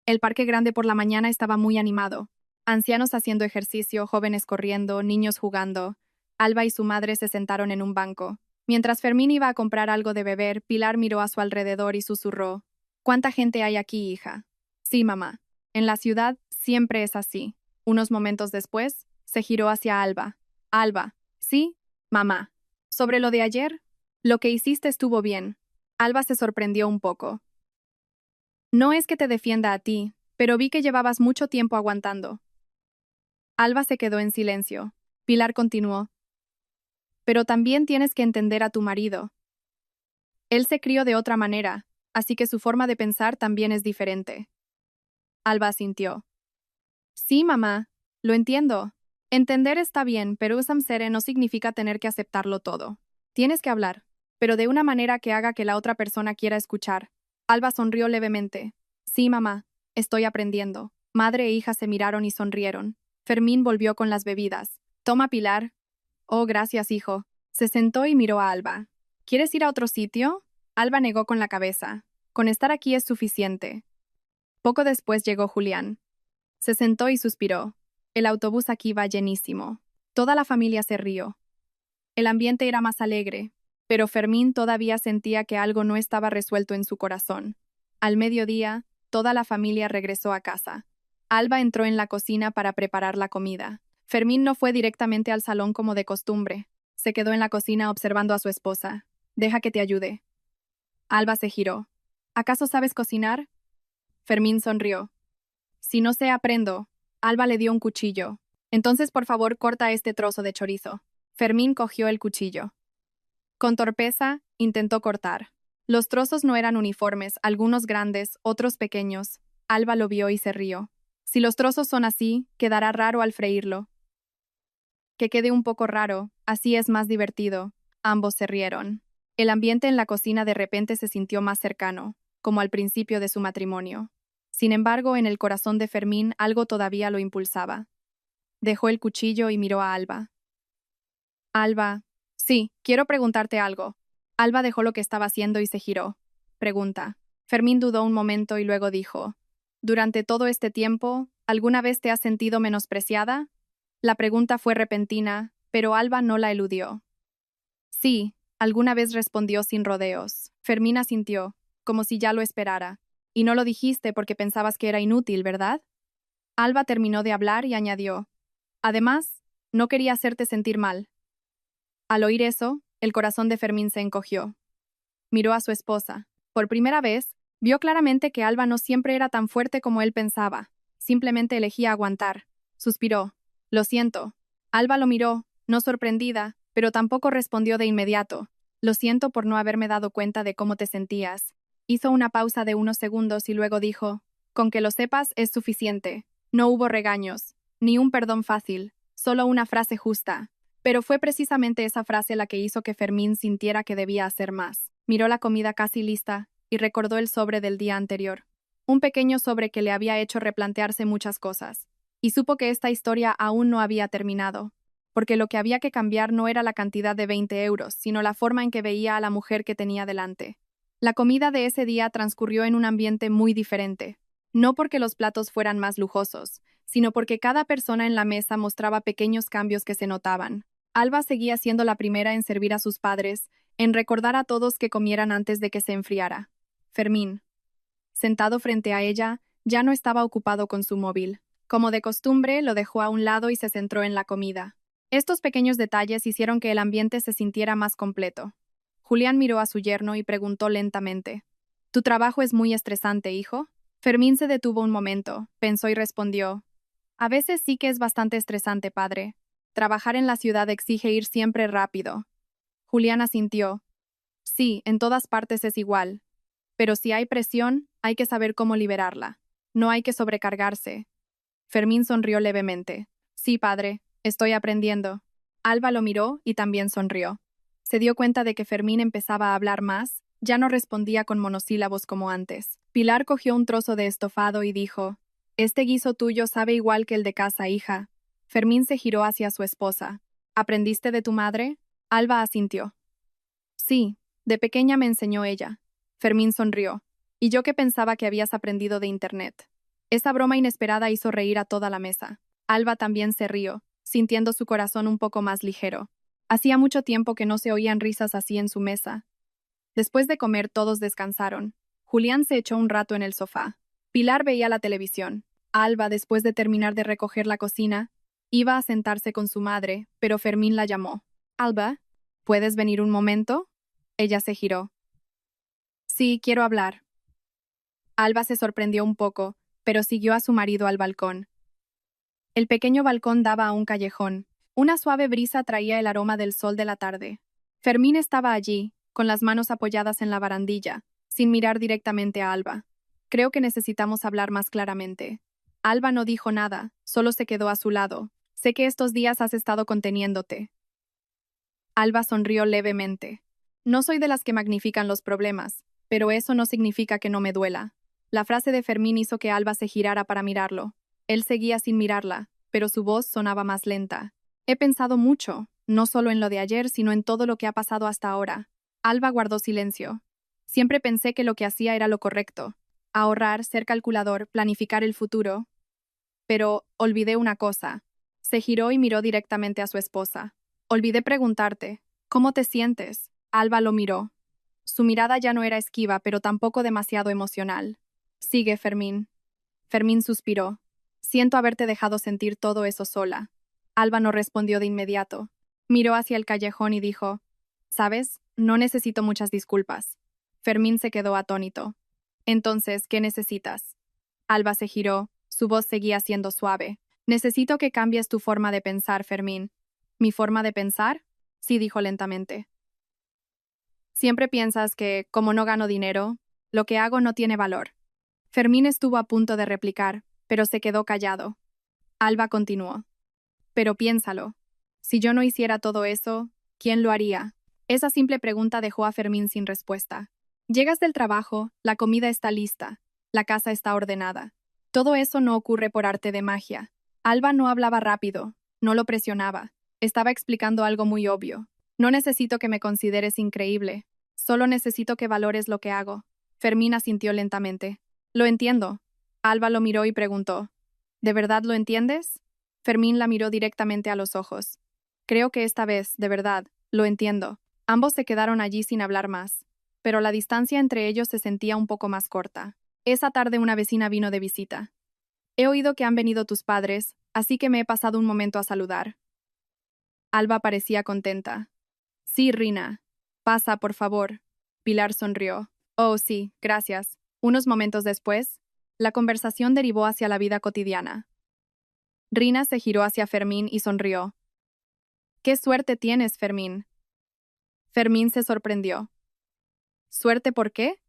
El parque grande por la mañana estaba muy animado. Ancianos haciendo ejercicio, jóvenes corriendo, niños jugando. Alba y su madre se sentaron en un banco. Mientras Fermín iba a comprar algo de beber, Pilar miró a su alrededor y susurró: ¿Cuánta gente hay aquí, hija? Sí, mamá. En la ciudad siempre es así. Unos momentos después, se giró hacia Alba. Alba. ¿Sí? Mamá. ¿Sobre lo de ayer? Lo que hiciste estuvo bien. Alba se sorprendió un poco. No es que te defienda a ti, pero vi que llevabas mucho tiempo aguantando. Alba se quedó en silencio. Pilar continuó: Pero también tienes que entender a tu marido. Él se crió de otra manera, así que su forma de pensar también es diferente. Alba asintió. Sí, mamá, lo entiendo. Entender está bien, pero usar no significa tener que aceptarlo todo. Tienes que hablar, pero de una manera que haga que la otra persona quiera escuchar. Alba sonrió levemente. Sí, mamá, estoy aprendiendo. Madre e hija se miraron y sonrieron. Fermín volvió con las bebidas. Toma, Pilar. Oh, gracias, hijo. Se sentó y miró a Alba. ¿Quieres ir a otro sitio? Alba negó con la cabeza. Con estar aquí es suficiente. Poco después llegó Julián. Se sentó y suspiró. El autobús aquí va llenísimo. Toda la familia se rió. El ambiente era más alegre, pero Fermín todavía sentía que algo no estaba resuelto en su corazón. Al mediodía, toda la familia regresó a casa. Alba entró en la cocina para preparar la comida. Fermín no fue directamente al salón como de costumbre. Se quedó en la cocina observando a su esposa. Deja que te ayude. Alba se giró. ¿Acaso sabes cocinar? Fermín sonrió. Si no sé, aprendo. Alba le dio un cuchillo. Entonces, por favor, corta este trozo de chorizo. Fermín cogió el cuchillo. Con torpeza, intentó cortar. Los trozos no eran uniformes, algunos grandes, otros pequeños. Alba lo vio y se rió. Si los trozos son así, quedará raro al freírlo. Que quede un poco raro, así es más divertido. Ambos se rieron. El ambiente en la cocina de repente se sintió más cercano, como al principio de su matrimonio. Sin embargo, en el corazón de Fermín algo todavía lo impulsaba. Dejó el cuchillo y miró a Alba. Alba, sí, quiero preguntarte algo. Alba dejó lo que estaba haciendo y se giró. Pregunta. Fermín dudó un momento y luego dijo, ¿durante todo este tiempo, alguna vez te has sentido menospreciada? La pregunta fue repentina, pero Alba no la eludió. Sí, alguna vez respondió sin rodeos. Fermín asintió, como si ya lo esperara. Y no lo dijiste porque pensabas que era inútil, ¿verdad? Alba terminó de hablar y añadió, además, no quería hacerte sentir mal. Al oír eso, el corazón de Fermín se encogió. Miró a su esposa. Por primera vez, vio claramente que Alba no siempre era tan fuerte como él pensaba. Simplemente elegía aguantar. Suspiró. Lo siento. Alba lo miró, no sorprendida, pero tampoco respondió de inmediato. Lo siento por no haberme dado cuenta de cómo te sentías. Hizo una pausa de unos segundos y luego dijo, con que lo sepas es suficiente. No hubo regaños, ni un perdón fácil, solo una frase justa. Pero fue precisamente esa frase la que hizo que Fermín sintiera que debía hacer más. Miró la comida casi lista y recordó el sobre del día anterior. Un pequeño sobre que le había hecho replantearse muchas cosas. Y supo que esta historia aún no había terminado, porque lo que había que cambiar no era la cantidad de 20 euros, sino la forma en que veía a la mujer que tenía delante. La comida de ese día transcurrió en un ambiente muy diferente. No porque los platos fueran más lujosos, sino porque cada persona en la mesa mostraba pequeños cambios que se notaban. Alba seguía siendo la primera en servir a sus padres, en recordar a todos que comieran antes de que se enfriara. Fermín, sentado frente a ella, ya no estaba ocupado con su móvil. Como de costumbre, lo dejó a un lado y se centró en la comida. Estos pequeños detalles hicieron que el ambiente se sintiera más completo. Julián miró a su yerno y preguntó lentamente, ¿tu trabajo es muy estresante, hijo? Fermín se detuvo un momento, pensó y respondió, a veces sí que es bastante estresante, padre. Trabajar en la ciudad exige ir siempre rápido. Julián asintió. Sí, en todas partes es igual. Pero si hay presión, hay que saber cómo liberarla. No hay que sobrecargarse. Fermín sonrió levemente. Sí, padre, estoy aprendiendo. Alba lo miró y también sonrió. Se dio cuenta de que Fermín empezaba a hablar más, ya no respondía con monosílabos como antes. Pilar cogió un trozo de estofado y dijo, este guiso tuyo sabe igual que el de casa, hija. Fermín se giró hacia su esposa. ¿Aprendiste de tu madre? Alba asintió. Sí, de pequeña me enseñó ella. Fermín sonrió. Y yo que pensaba que habías aprendido de Internet. Esa broma inesperada hizo reír a toda la mesa. Alba también se rió, sintiendo su corazón un poco más ligero. Hacía mucho tiempo que no se oían risas así en su mesa. Después de comer todos descansaron. Julián se echó un rato en el sofá. Pilar veía la televisión. Alba, después de terminar de recoger la cocina, iba a sentarse con su madre, pero Fermín la llamó. Alba, ¿puedes venir un momento? Ella se giró. Sí, quiero hablar. Alba se sorprendió un poco, pero siguió a su marido al balcón. El pequeño balcón daba a un callejón. Una suave brisa traía el aroma del sol de la tarde. Fermín estaba allí, con las manos apoyadas en la barandilla, sin mirar directamente a Alba. Creo que necesitamos hablar más claramente. Alba no dijo nada, solo se quedó a su lado. Sé que estos días has estado conteniéndote. Alba sonrió levemente. No soy de las que magnifican los problemas, pero eso no significa que no me duela. La frase de Fermín hizo que Alba se girara para mirarlo. Él seguía sin mirarla, pero su voz sonaba más lenta. He pensado mucho, no solo en lo de ayer, sino en todo lo que ha pasado hasta ahora. Alba guardó silencio. Siempre pensé que lo que hacía era lo correcto. Ahorrar, ser calculador, planificar el futuro. Pero olvidé una cosa. Se giró y miró directamente a su esposa. Olvidé preguntarte, ¿cómo te sientes? Alba lo miró. Su mirada ya no era esquiva, pero tampoco demasiado emocional. Sigue, Fermín. Fermín suspiró. Siento haberte dejado sentir todo eso sola. Alba no respondió de inmediato. Miró hacia el callejón y dijo, ¿Sabes? No necesito muchas disculpas. Fermín se quedó atónito. Entonces, ¿qué necesitas? Alba se giró, su voz seguía siendo suave. Necesito que cambies tu forma de pensar, Fermín. ¿Mi forma de pensar? Sí, dijo lentamente. Siempre piensas que, como no gano dinero, lo que hago no tiene valor. Fermín estuvo a punto de replicar, pero se quedó callado. Alba continuó. Pero piénsalo. Si yo no hiciera todo eso, ¿quién lo haría? Esa simple pregunta dejó a Fermín sin respuesta. Llegas del trabajo, la comida está lista, la casa está ordenada. Todo eso no ocurre por arte de magia. Alba no hablaba rápido, no lo presionaba. Estaba explicando algo muy obvio. No necesito que me consideres increíble, solo necesito que valores lo que hago. Fermín asintió lentamente. Lo entiendo. Alba lo miró y preguntó. ¿De verdad lo entiendes? Fermín la miró directamente a los ojos. Creo que esta vez, de verdad, lo entiendo. Ambos se quedaron allí sin hablar más, pero la distancia entre ellos se sentía un poco más corta. Esa tarde una vecina vino de visita. He oído que han venido tus padres, así que me he pasado un momento a saludar. Alba parecía contenta. Sí, Rina. Pasa, por favor. Pilar sonrió. Oh, sí, gracias. Unos momentos después, la conversación derivó hacia la vida cotidiana. Rina se giró hacia Fermín y sonrió. «¡Qué suerte tienes, Fermín!». Fermín se sorprendió. ¿Suerte por qué?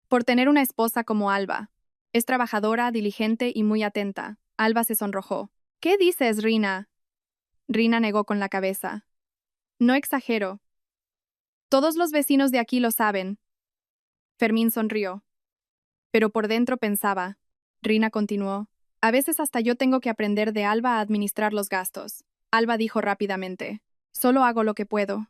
Por tener una esposa como Alba. Es trabajadora, diligente y muy atenta. Alba se sonrojó. ¿Qué dices, Rina? Rina negó con la cabeza. No exagero. Todos los vecinos de aquí lo saben. Fermín sonrió. Pero por dentro pensaba. Rina continuó. A veces hasta yo tengo que aprender de Alba a administrar los gastos. Alba dijo rápidamente. Solo hago lo que puedo.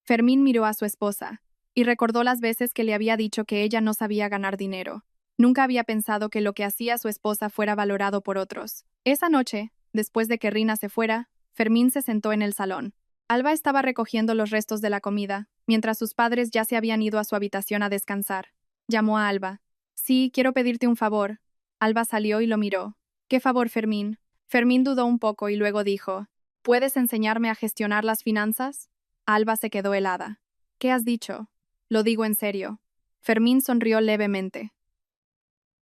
Fermín miró a su esposa y recordó las veces que le había dicho que ella no sabía ganar dinero. Nunca había pensado que lo que hacía su esposa fuera valorado por otros. Esa noche, después de que Rina se fuera, Fermín se sentó en el salón. Alba estaba recogiendo los restos de la comida, mientras sus padres ya se habían ido a su habitación a descansar. Llamó a Alba. Sí, quiero pedirte un favor. Alba salió y lo miró. ¿Qué favor, Fermín? Fermín dudó un poco y luego dijo, ¿puedes enseñarme a gestionar las finanzas? Alba se quedó helada. ¿Qué has dicho? Lo digo en serio. Fermín sonrió levemente.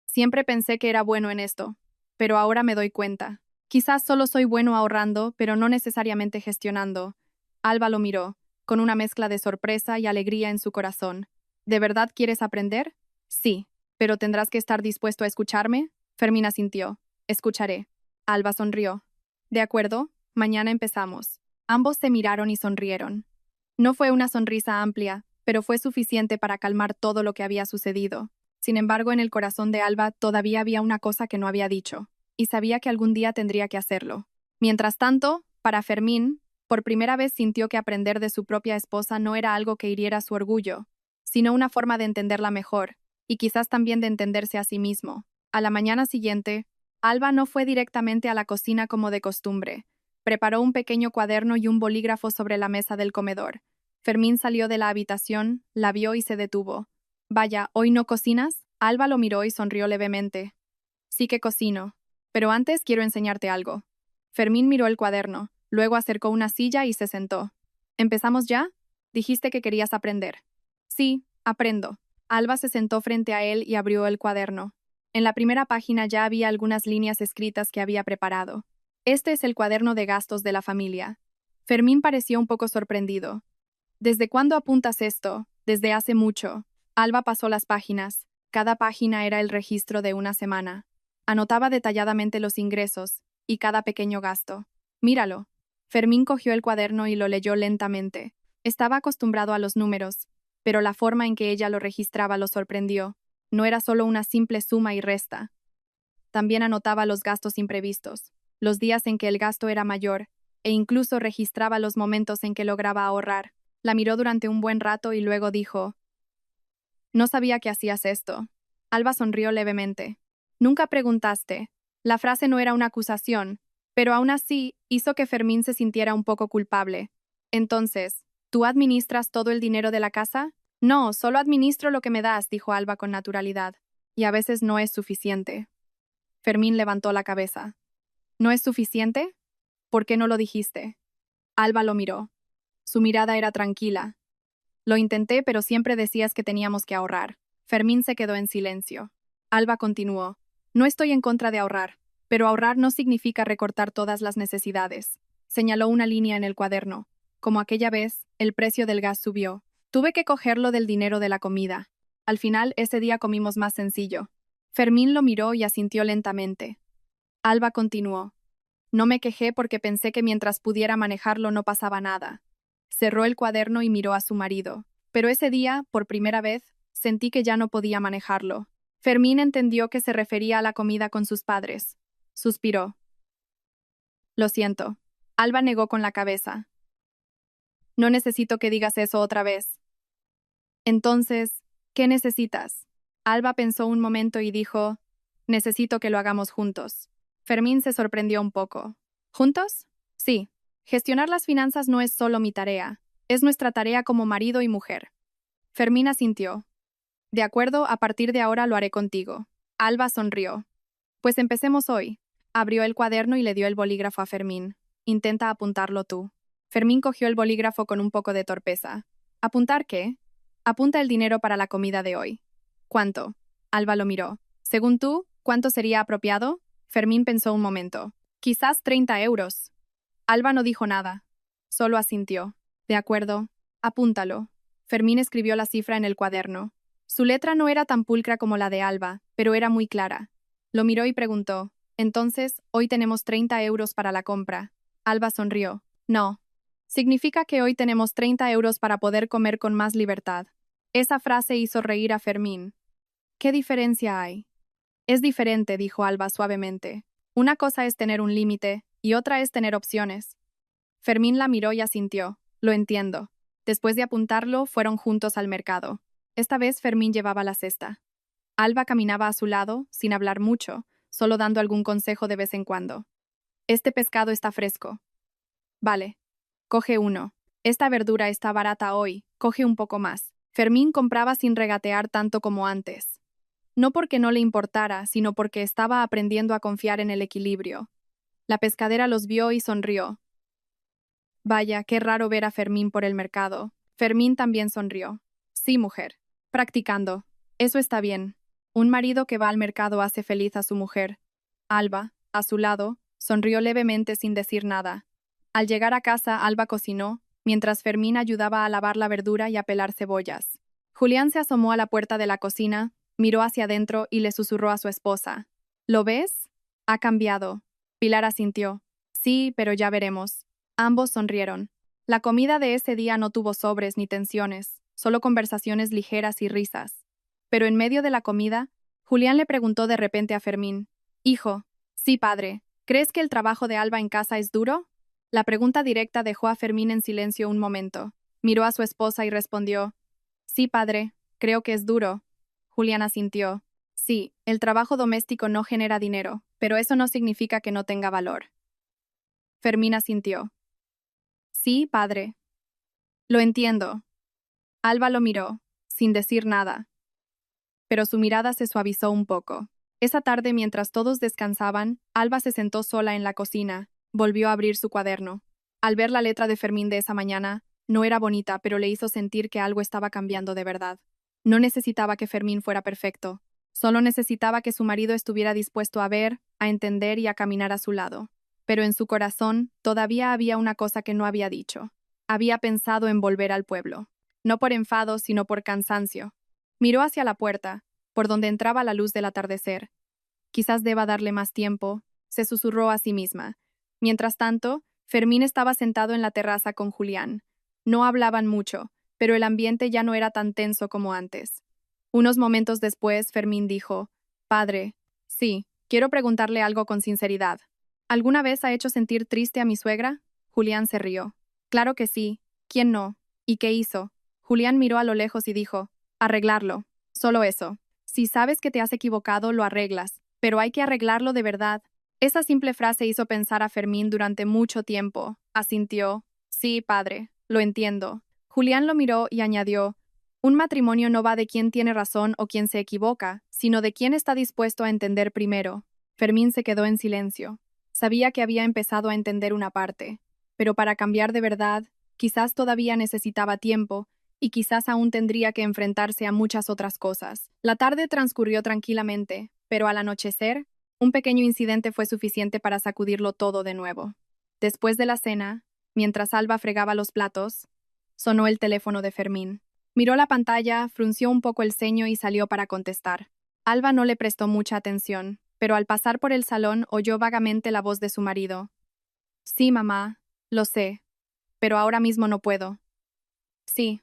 Siempre pensé que era bueno en esto, pero ahora me doy cuenta. Quizás solo soy bueno ahorrando, pero no necesariamente gestionando. Alba lo miró, con una mezcla de sorpresa y alegría en su corazón. ¿De verdad quieres aprender? Sí, pero tendrás que estar dispuesto a escucharme. Fermín asintió. Escucharé. Alba sonrió. De acuerdo, mañana empezamos. Ambos se miraron y sonrieron. No fue una sonrisa amplia, pero fue suficiente para calmar todo lo que había sucedido. Sin embargo, en el corazón de Alba todavía había una cosa que no había dicho, y sabía que algún día tendría que hacerlo. Mientras tanto, para Fermín, por primera vez sintió que aprender de su propia esposa no era algo que hiriera su orgullo, sino una forma de entenderla mejor, y quizás también de entenderse a sí mismo. A la mañana siguiente, Alba no fue directamente a la cocina como de costumbre. Preparó un pequeño cuaderno y un bolígrafo sobre la mesa del comedor. Fermín salió de la habitación, la vio y se detuvo. Vaya, ¿hoy no cocinas? Alba lo miró y sonrió levemente. Sí que cocino, pero antes quiero enseñarte algo. Fermín miró el cuaderno, luego acercó una silla y se sentó. ¿Empezamos ya? Dijiste que querías aprender. Sí, aprendo. Alba se sentó frente a él y abrió el cuaderno. En la primera página ya había algunas líneas escritas que había preparado. Este es el cuaderno de gastos de la familia. Fermín pareció un poco sorprendido. ¿Desde cuándo apuntas esto? Desde hace mucho. Alba pasó las páginas. Cada página era el registro de una semana. Anotaba detalladamente los ingresos y cada pequeño gasto. Míralo. Fermín cogió el cuaderno y lo leyó lentamente. Estaba acostumbrado a los números, pero la forma en que ella lo registraba lo sorprendió. No era solo una simple suma y resta. También anotaba los gastos imprevistos, los días en que el gasto era mayor, e incluso registraba los momentos en que lograba ahorrar. La miró durante un buen rato y luego dijo, «No sabía que hacías esto». Alba sonrió levemente. «Nunca preguntaste». La frase no era una acusación, pero aún así hizo que Fermín se sintiera un poco culpable. «Entonces, ¿tú administras todo el dinero de la casa?» «No, solo administro lo que me das», dijo Alba con naturalidad. «Y a veces no es suficiente». Fermín levantó la cabeza. «¿No es suficiente? ¿Por qué no lo dijiste?» Alba lo miró. Su mirada era tranquila. Lo intenté, pero siempre decías que teníamos que ahorrar. Fermín se quedó en silencio. Alba continuó. No estoy en contra de ahorrar, pero ahorrar no significa recortar todas las necesidades. Señaló una línea en el cuaderno. Como aquella vez, el precio del gas subió. Tuve que cogerlo del dinero de la comida. Al final, ese día comimos más sencillo. Fermín lo miró y asintió lentamente. Alba continuó. No me quejé porque pensé que mientras pudiera manejarlo no pasaba nada. Cerró el cuaderno y miró a su marido. Pero ese día, por primera vez, sentí que ya no podía manejarlo. Fermín entendió que se refería a la comida con sus padres. Suspiró. Lo siento. Alba negó con la cabeza. No necesito que digas eso otra vez. Entonces, ¿qué necesitas? Alba pensó un momento y dijo, necesito que lo hagamos juntos. Fermín se sorprendió un poco. ¿Juntos? Sí. Gestionar las finanzas no es solo mi tarea, es nuestra tarea como marido y mujer. Fermín asintió. De acuerdo, a partir de ahora lo haré contigo. Alba sonrió. Pues empecemos hoy. Abrió el cuaderno y le dio el bolígrafo a Fermín. Intenta apuntarlo tú. Fermín cogió el bolígrafo con un poco de torpeza. ¿Apuntar qué? Apunta el dinero para la comida de hoy. ¿Cuánto? Alba lo miró. Según tú, ¿cuánto sería apropiado? Fermín pensó un momento. Quizás 30 euros. Alba no dijo nada. Solo asintió. De acuerdo. Apúntalo. Fermín escribió la cifra en el cuaderno. Su letra no era tan pulcra como la de Alba, pero era muy clara. Lo miró y preguntó. Entonces, hoy tenemos 30 euros para la compra. Alba sonrió. No. Significa que hoy tenemos 30 euros para poder comer con más libertad. Esa frase hizo reír a Fermín. ¿Qué diferencia hay? Es diferente, dijo Alba suavemente. Una cosa es tener un límite y otra es tener opciones. Fermín la miró y asintió. Lo entiendo. Después de apuntarlo, fueron juntos al mercado. Esta vez Fermín llevaba la cesta. Alba caminaba a su lado, sin hablar mucho, solo dando algún consejo de vez en cuando. Este pescado está fresco. Vale. Coge uno. Esta verdura está barata hoy, coge un poco más. Fermín compraba sin regatear tanto como antes. No porque no le importara, sino porque estaba aprendiendo a confiar en el equilibrio. La pescadera los vio y sonrió. Vaya, qué raro ver a Fermín por el mercado. Fermín también sonrió. Sí, mujer. Practicando. Eso está bien. Un marido que va al mercado hace feliz a su mujer. Alba, a su lado, sonrió levemente sin decir nada. Al llegar a casa, Alba cocinó, mientras Fermín ayudaba a lavar la verdura y a pelar cebollas. Julián se asomó a la puerta de la cocina, miró hacia adentro y le susurró a su esposa. ¿Lo ves? Ha cambiado. Pilar asintió. Sí, pero ya veremos. Ambos sonrieron. La comida de ese día no tuvo sobres ni tensiones, solo conversaciones ligeras y risas. Pero en medio de la comida, Julián le preguntó de repente a Fermín. Hijo, sí, padre, ¿crees que el trabajo de Alba en casa es duro? La pregunta directa dejó a Fermín en silencio un momento. Miró a su esposa y respondió. Sí, padre, creo que es duro. Julián asintió. Sí, el trabajo doméstico no genera dinero, pero eso no significa que no tenga valor. Fermín asintió. Sí, padre. Lo entiendo. Alba lo miró, sin decir nada. Pero su mirada se suavizó un poco. Esa tarde, mientras todos descansaban, Alba se sentó sola en la cocina, volvió a abrir su cuaderno. Al ver la letra de Fermín de esa mañana, no era bonita, pero le hizo sentir que algo estaba cambiando de verdad. No necesitaba que Fermín fuera perfecto, solo necesitaba que su marido estuviera dispuesto a ver, a entender y a caminar a su lado. Pero en su corazón todavía había una cosa que no había dicho. Había pensado en volver al pueblo. No por enfado, sino por cansancio. Miró hacia la puerta, por donde entraba la luz del atardecer. Quizás deba darle más tiempo, se susurró a sí misma. Mientras tanto, Fermín estaba sentado en la terraza con Julián. No hablaban mucho, pero el ambiente ya no era tan tenso como antes. Unos momentos después, Fermín dijo, Padre, sí, quiero preguntarle algo con sinceridad. ¿Alguna vez ha hecho sentir triste a mi suegra? Julián se rió. Claro que sí. ¿Quién no? ¿Y qué hizo? Julián miró a lo lejos y dijo, arreglarlo. Solo eso. Si sabes que te has equivocado, lo arreglas, pero hay que arreglarlo de verdad. Esa simple frase hizo pensar a Fermín durante mucho tiempo. Asintió. Sí, padre, lo entiendo. Julián lo miró y añadió, un matrimonio no va de quién tiene razón o quién se equivoca, sino de quién está dispuesto a entender primero. Fermín se quedó en silencio. Sabía que había empezado a entender una parte, pero para cambiar de verdad, Quizás todavía necesitaba tiempo, y quizás aún tendría que enfrentarse a muchas otras cosas. La tarde transcurrió tranquilamente, pero al anochecer, un pequeño incidente fue suficiente para sacudirlo todo de nuevo. Después de la cena, mientras Alba fregaba los platos, sonó el teléfono de Fermín. Miró la pantalla, frunció un poco el ceño y salió para contestar. Alba no le prestó mucha atención, pero al pasar por el salón oyó vagamente la voz de su marido. Sí, mamá, lo sé, pero ahora mismo no puedo. Sí,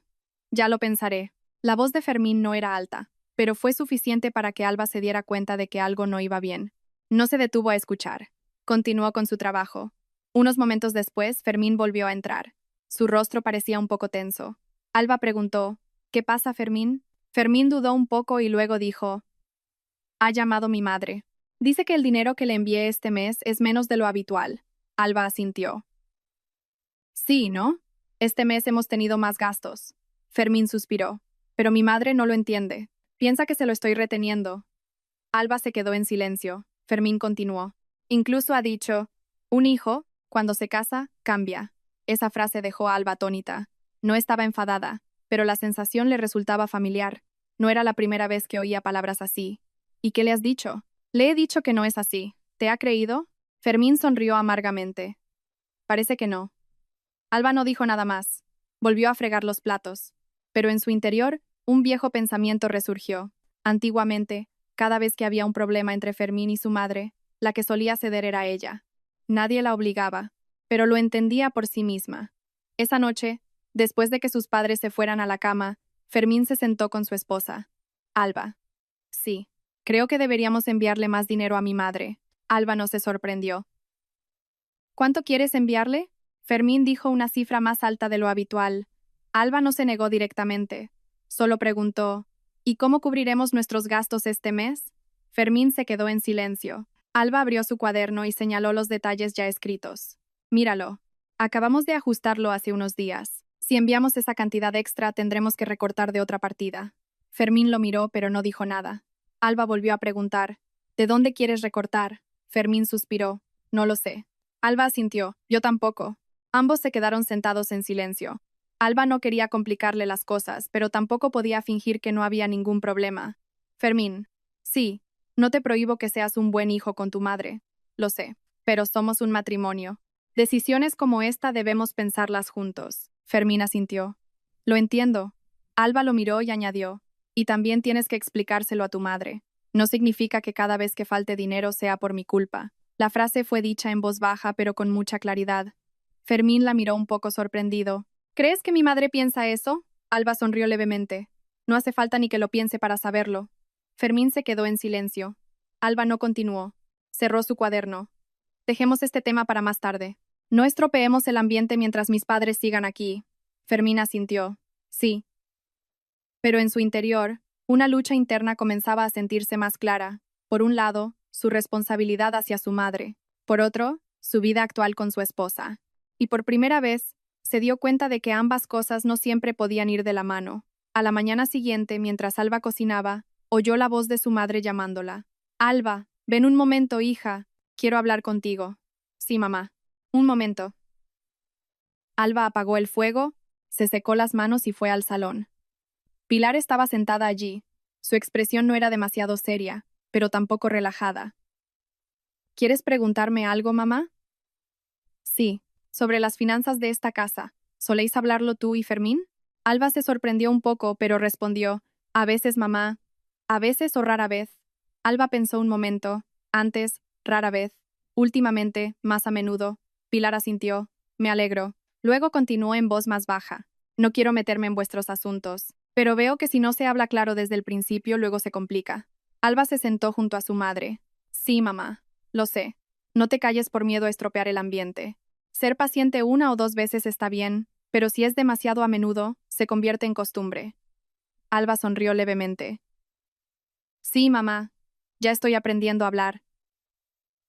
ya lo pensaré. La voz de Fermín no era alta, pero fue suficiente para que Alba se diera cuenta de que algo no iba bien. No se detuvo a escuchar. Continuó con su trabajo. Unos momentos después, Fermín volvió a entrar. Su rostro parecía un poco tenso. Alba preguntó, ¿qué pasa, Fermín? Fermín dudó un poco y luego dijo, ha llamado mi madre. Dice que el dinero que le envié este mes es menos de lo habitual. Alba asintió. Sí, ¿no? Este mes hemos tenido más gastos. Fermín suspiró. Pero mi madre no lo entiende. Piensa que se lo estoy reteniendo. Alba se quedó en silencio. Fermín continuó. Incluso ha dicho, un hijo, cuando se casa, cambia. Esa frase dejó a Alba atónita. No estaba enfadada, pero la sensación le resultaba familiar. No era la primera vez que oía palabras así. ¿Y qué le has dicho? Le he dicho que no es así. ¿Te ha creído? Fermín sonrió amargamente. Parece que no. Alba no dijo nada más. Volvió a fregar los platos. Pero en su interior, un viejo pensamiento resurgió. Antiguamente, cada vez que había un problema entre Fermín y su madre, la que solía ceder era ella. Nadie la obligaba, pero lo entendía por sí misma. Esa noche, después de que sus padres se fueran a la cama, Fermín se sentó con su esposa. Alba. Sí, creo que deberíamos enviarle más dinero a mi madre. Alba no se sorprendió. ¿Cuánto quieres enviarle? Fermín dijo una cifra más alta de lo habitual. Alba no se negó directamente. Solo preguntó, ¿y cómo cubriremos nuestros gastos este mes? Fermín se quedó en silencio. Alba abrió su cuaderno y señaló los detalles ya escritos. Míralo. Acabamos de ajustarlo hace unos días. Si enviamos esa cantidad extra, tendremos que recortar de otra partida. Fermín lo miró, pero no dijo nada. Alba volvió a preguntar, ¿de dónde quieres recortar? Fermín suspiró. No lo sé. Alba asintió. Yo tampoco. Ambos se quedaron sentados en silencio. Alba no quería complicarle las cosas, pero tampoco podía fingir que no había ningún problema. Fermín. Sí, no te prohíbo que seas un buen hijo con tu madre. Lo sé. Pero somos un matrimonio. Decisiones como esta debemos pensarlas juntos. Fermín asintió. Lo entiendo. Alba lo miró y añadió. Y también tienes que explicárselo a tu madre. No significa que cada vez que falte dinero sea por mi culpa. La frase fue dicha en voz baja, pero con mucha claridad. Fermín la miró un poco sorprendido. ¿Crees que mi madre piensa eso? Alba sonrió levemente. No hace falta ni que lo piense para saberlo. Fermín se quedó en silencio. Alba no continuó. Cerró su cuaderno. Dejemos este tema para más tarde. No estropeemos el ambiente mientras mis padres sigan aquí. Fermín asintió. Sí. Pero en su interior, una lucha interna comenzaba a sentirse más clara. Por un lado, su responsabilidad hacia su madre. Por otro, su vida actual con su esposa. Y por primera vez, se dio cuenta de que ambas cosas no siempre podían ir de la mano. A la mañana siguiente, mientras Alba cocinaba, oyó la voz de su madre llamándola. Alba, ven un momento, hija. Quiero hablar contigo. Sí, mamá. Un momento. Alba apagó el fuego, se secó las manos y fue al salón. Pilar estaba sentada allí. Su expresión no era demasiado seria, pero tampoco relajada. ¿Quieres preguntarme algo, mamá? Sí, sobre las finanzas de esta casa. ¿Soléis hablarlo tú y Fermín? Alba se sorprendió un poco, pero respondió, a veces, mamá. A veces o rara vez. Alba pensó un momento. Antes, rara vez. Últimamente, más a menudo. Pilar asintió. Me alegro. Luego continuó en voz más baja. No quiero meterme en vuestros asuntos, pero veo que si no se habla claro desde el principio, luego se complica. Alba se sentó junto a su madre. Sí, mamá. Lo sé. No te calles por miedo a estropear el ambiente. Ser paciente una o dos veces está bien, pero si es demasiado a menudo, se convierte en costumbre. Alba sonrió levemente. Sí, mamá. Ya estoy aprendiendo a hablar.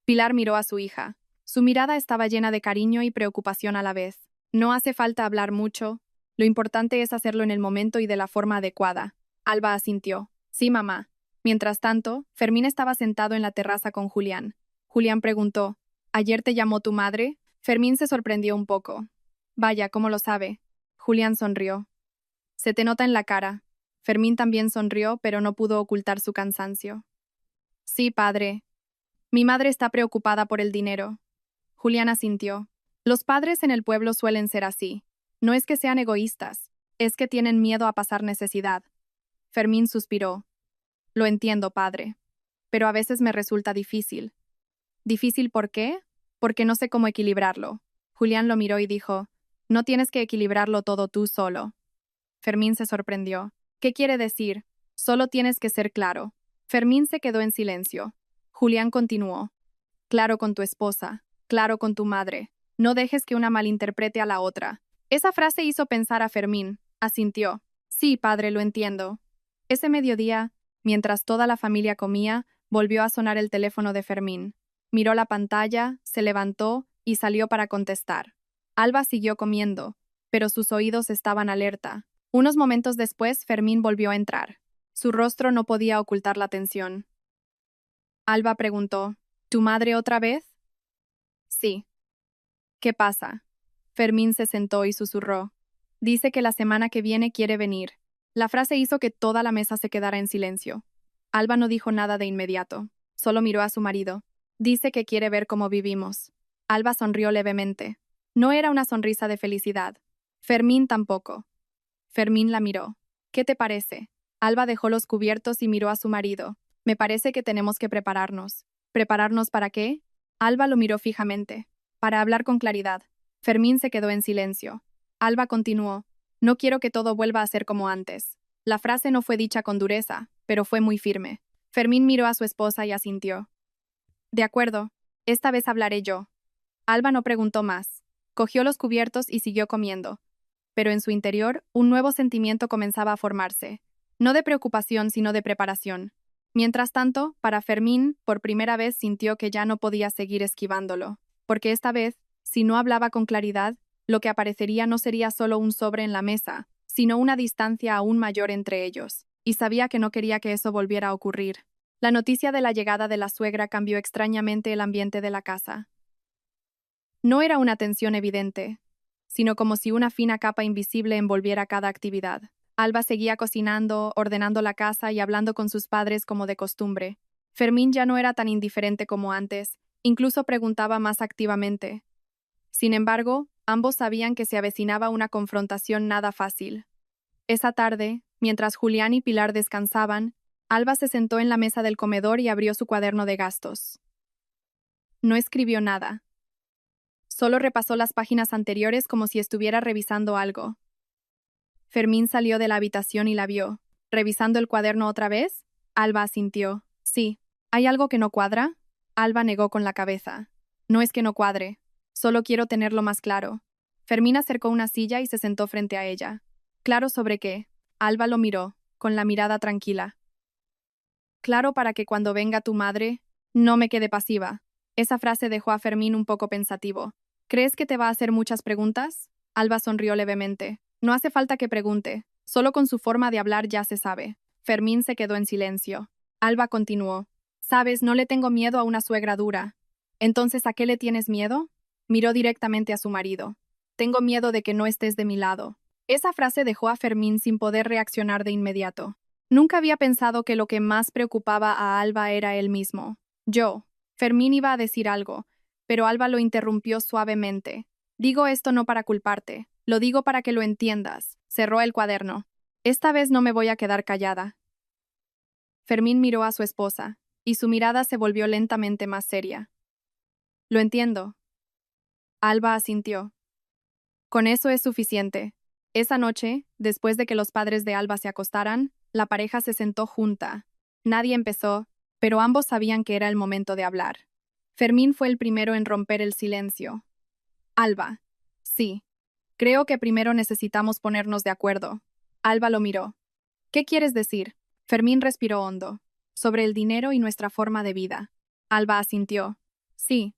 Pilar miró a su hija. Su mirada estaba llena de cariño y preocupación a la vez. No hace falta hablar mucho. Lo importante es hacerlo en el momento y de la forma adecuada. Alba asintió. Sí, mamá. Mientras tanto, Fermín estaba sentado en la terraza con Julián. Julián preguntó, ¿ayer te llamó tu madre? Fermín se sorprendió un poco. Vaya, ¿cómo lo sabe? Julián sonrió. Se te nota en la cara. Fermín también sonrió, pero no pudo ocultar su cansancio. Sí, padre. Mi madre está preocupada por el dinero. Julián asintió. Los padres en el pueblo suelen ser así. No es que sean egoístas, es que tienen miedo a pasar necesidad. Fermín suspiró. Lo entiendo, padre. Pero a veces me resulta difícil. ¿Difícil por qué? Porque no sé cómo equilibrarlo. Julián lo miró y dijo, no tienes que equilibrarlo todo tú solo. Fermín se sorprendió. ¿Qué quiere decir? Solo tienes que ser claro. Fermín se quedó en silencio. Julián continuó. Claro con tu esposa, claro con tu madre. No dejes que una malinterprete a la otra. Esa frase hizo pensar a Fermín. Asintió. Sí, padre, lo entiendo. Ese mediodía, mientras toda la familia comía, volvió a sonar el teléfono de Fermín. Miró la pantalla, se levantó y salió para contestar. Alba siguió comiendo, pero sus oídos estaban alerta. Unos momentos después, Fermín volvió a entrar. Su rostro no podía ocultar la tensión. Alba preguntó, ¿tu madre otra vez? Sí. ¿Qué pasa? Fermín se sentó y susurró. Dice que la semana que viene quiere venir. La frase hizo que toda la mesa se quedara en silencio. Alba no dijo nada de inmediato, solo miró a su marido. Dice que quiere ver cómo vivimos. Alba sonrió levemente. No era una sonrisa de felicidad. Fermín tampoco. Fermín la miró. ¿Qué te parece? Alba dejó los cubiertos y miró a su marido. Me parece que tenemos que prepararnos. ¿Prepararnos para qué? Alba lo miró fijamente. Para hablar con claridad. Fermín se quedó en silencio. Alba continuó. No quiero que todo vuelva a ser como antes. La frase no fue dicha con dureza, pero fue muy firme. Fermín miró a su esposa y asintió. De acuerdo, esta vez hablaré yo. Alba no preguntó más. Cogió los cubiertos y siguió comiendo. Pero en su interior, un nuevo sentimiento comenzaba a formarse. No de preocupación, sino de preparación. Mientras tanto, para Fermín, por primera vez sintió que ya no podía seguir esquivándolo. Porque esta vez, si no hablaba con claridad, lo que aparecería no sería solo un sobre en la mesa, sino una distancia aún mayor entre ellos. Y sabía que no quería que eso volviera a ocurrir. La noticia de la llegada de la suegra cambió extrañamente el ambiente de la casa. No era una tensión evidente, sino como si una fina capa invisible envolviera cada actividad. Alba seguía cocinando, ordenando la casa y hablando con sus padres como de costumbre. Fermín ya no era tan indiferente como antes, incluso preguntaba más activamente. Sin embargo, ambos sabían que se avecinaba una confrontación nada fácil. Esa tarde, mientras Julián y Pilar descansaban, Alba se sentó en la mesa del comedor y abrió su cuaderno de gastos. No escribió nada. Solo repasó las páginas anteriores como si estuviera revisando algo. Fermín salió de la habitación y la vio. ¿Revisando el cuaderno otra vez? Alba asintió. Sí. ¿Hay algo que no cuadra? Alba negó con la cabeza. No es que no cuadre. Solo quiero tenerlo más claro. Fermín acercó una silla y se sentó frente a ella. ¿Claro sobre qué? Alba lo miró, con la mirada tranquila. Claro para que cuando venga tu madre, no me quede pasiva. Esa frase dejó a Fermín un poco pensativo. ¿Crees que te va a hacer muchas preguntas? Alba sonrió levemente. No hace falta que pregunte. Solo con su forma de hablar ya se sabe. Fermín se quedó en silencio. Alba continuó. Sabes, no le tengo miedo a una suegra dura. Entonces, ¿a qué le tienes miedo? Miró directamente a su marido. Tengo miedo de que no estés de mi lado. Esa frase dejó a Fermín sin poder reaccionar de inmediato. Nunca había pensado que lo que más preocupaba a Alba era él mismo. Fermín iba a decir algo, pero Alba lo interrumpió suavemente. Digo esto no para culparte, lo digo para que lo entiendas. Cerró el cuaderno. Esta vez no me voy a quedar callada. Fermín miró a su esposa, y su mirada se volvió lentamente más seria. Lo entiendo. Alba asintió. Con eso es suficiente. Esa noche, después de que los padres de Alba se acostaran, la pareja se sentó junta. Nadie empezó, pero ambos sabían que era el momento de hablar. Fermín fue el primero en romper el silencio. Alba. Sí. Creo que primero necesitamos ponernos de acuerdo. Alba lo miró. ¿Qué quieres decir? Fermín respiró hondo. Sobre el dinero y nuestra forma de vida. Alba asintió. Sí.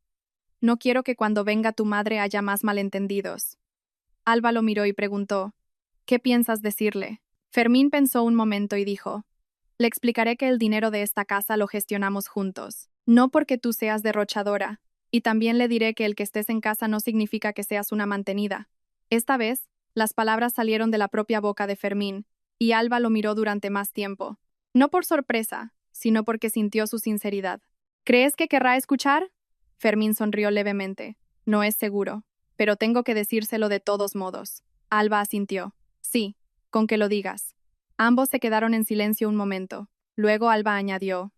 No quiero que cuando venga tu madre haya más malentendidos. Alba lo miró y preguntó. ¿Qué piensas decirle? Fermín pensó un momento y dijo. Le explicaré que el dinero de esta casa lo gestionamos juntos. No porque tú seas derrochadora. Y también le diré que el que estés en casa no significa que seas una mantenida. Esta vez, las palabras salieron de la propia boca de Fermín, y Alba lo miró durante más tiempo. No por sorpresa, sino porque sintió su sinceridad. ¿Crees que querrá escuchar? Fermín sonrió levemente. No es seguro, pero tengo que decírselo de todos modos. Alba asintió. Sí, con que lo digas. Ambos se quedaron en silencio un momento. Luego Alba añadió.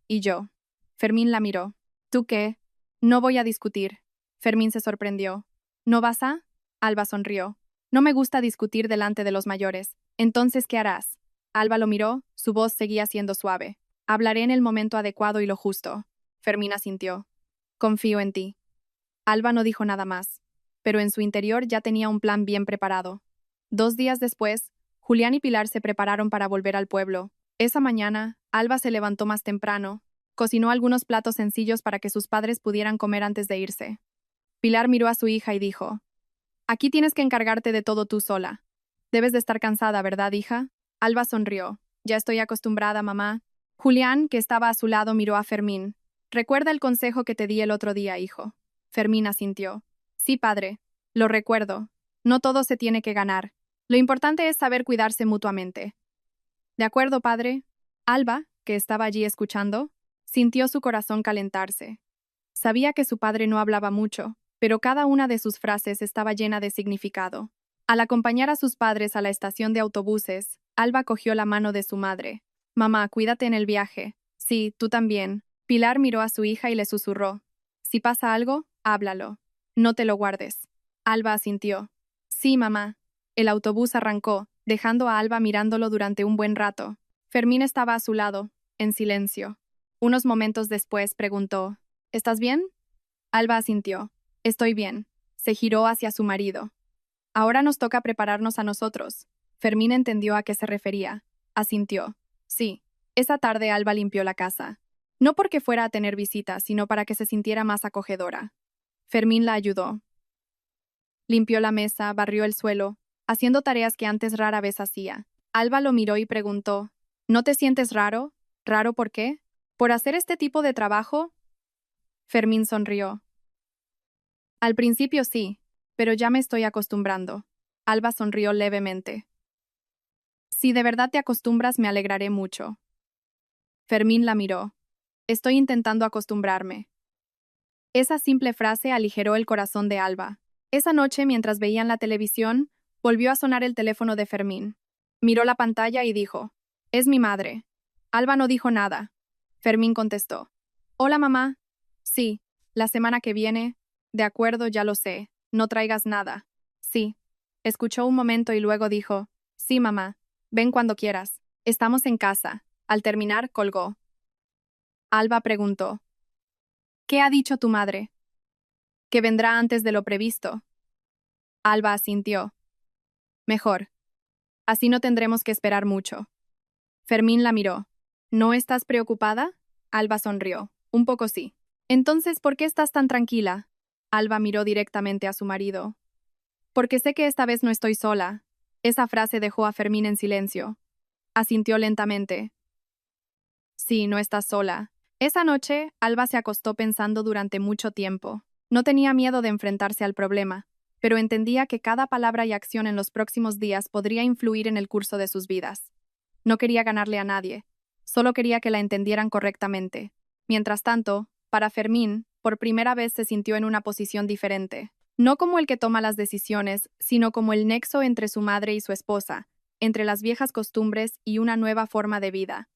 ¿Y yo? Fermín la miró. ¿Tú qué? No voy a discutir. Fermín se sorprendió. ¿No vas a? Alba sonrió. No me gusta discutir delante de los mayores. Entonces, ¿qué harás? Alba lo miró, su voz seguía siendo suave. Hablaré en el momento adecuado y lo justo. Fermín asintió. Confío en ti. Alba no dijo nada más, pero en su interior ya tenía un plan bien preparado. 2 días después, Julián y Pilar se prepararon para volver al pueblo. Esa mañana, Alba se levantó más temprano, cocinó algunos platos sencillos para que sus padres pudieran comer antes de irse. Pilar miró a su hija y dijo, «Aquí tienes que encargarte de todo tú sola. Debes de estar cansada, ¿verdad, hija?» Alba sonrió. «Ya estoy acostumbrada, mamá». Julián, que estaba a su lado, miró a Fermín. «Recuerda el consejo que te di el otro día, hijo». Fermín asintió. «Sí, padre. Lo recuerdo. No todo se tiene que ganar. Lo importante es saber cuidarse mutuamente». «De acuerdo, padre». Alba, que estaba allí escuchando, sintió su corazón calentarse. Sabía que su padre no hablaba mucho, pero cada una de sus frases estaba llena de significado. Al acompañar a sus padres a la estación de autobuses, Alba cogió la mano de su madre. «Mamá, cuídate en el viaje». «Sí, tú también». Pilar miró a su hija y le susurró. «Si pasa algo, háblalo. No te lo guardes». Alba asintió. «Sí, mamá». El autobús arrancó, dejando a Alba mirándolo durante un buen rato. Fermín estaba a su lado, en silencio. Unos momentos después preguntó, «¿Estás bien?» Alba asintió. «Estoy bien». Se giró hacia su marido. «Ahora nos toca prepararnos a nosotros». Fermín entendió a qué se refería. Asintió. «Sí». Esa tarde Alba limpió la casa. No porque fuera a tener visita, sino para que se sintiera más acogedora. Fermín la ayudó. Limpió la mesa, barrió el suelo, haciendo tareas que antes rara vez hacía. Alba lo miró y preguntó, «¿No te sientes raro? ¿Raro por qué? ¿Por hacer este tipo de trabajo?» Fermín sonrió. «Al principio sí, pero ya me estoy acostumbrando». Alba sonrió levemente. «Si de verdad te acostumbras, me alegraré mucho». Fermín la miró. «Estoy intentando acostumbrarme». Esa simple frase aligeró el corazón de Alba. Esa noche, mientras veían la televisión, volvió a sonar el teléfono de Fermín. Miró la pantalla y dijo, «Es mi madre». Alba no dijo nada. Fermín contestó, «Hola, mamá». «Sí, la semana que viene». «De acuerdo, ya lo sé. No traigas nada». «Sí». Escuchó un momento y luego dijo, «Sí, mamá. Ven cuando quieras. Estamos en casa». Al terminar, colgó. Alba preguntó, «¿Qué ha dicho tu madre?» «Que vendrá antes de lo previsto». Alba asintió. «Mejor. Así no tendremos que esperar mucho». Fermín la miró. «¿No estás preocupada?» Alba sonrió. «Un poco sí». «Entonces, ¿por qué estás tan tranquila?» Alba miró directamente a su marido. «Porque sé que esta vez no estoy sola». Esa frase dejó a Fermín en silencio. Asintió lentamente. «Sí, no estás sola». Esa noche, Alba se acostó pensando durante mucho tiempo. No tenía miedo de enfrentarse al problema, pero entendía que cada palabra y acción en los próximos días podría influir en el curso de sus vidas. No quería ganarle a nadie, solo quería que la entendieran correctamente. Mientras tanto, para Fermín, por primera vez se sintió en una posición diferente. No como el que toma las decisiones, sino como el nexo entre su madre y su esposa, entre las viejas costumbres y una nueva forma de vida.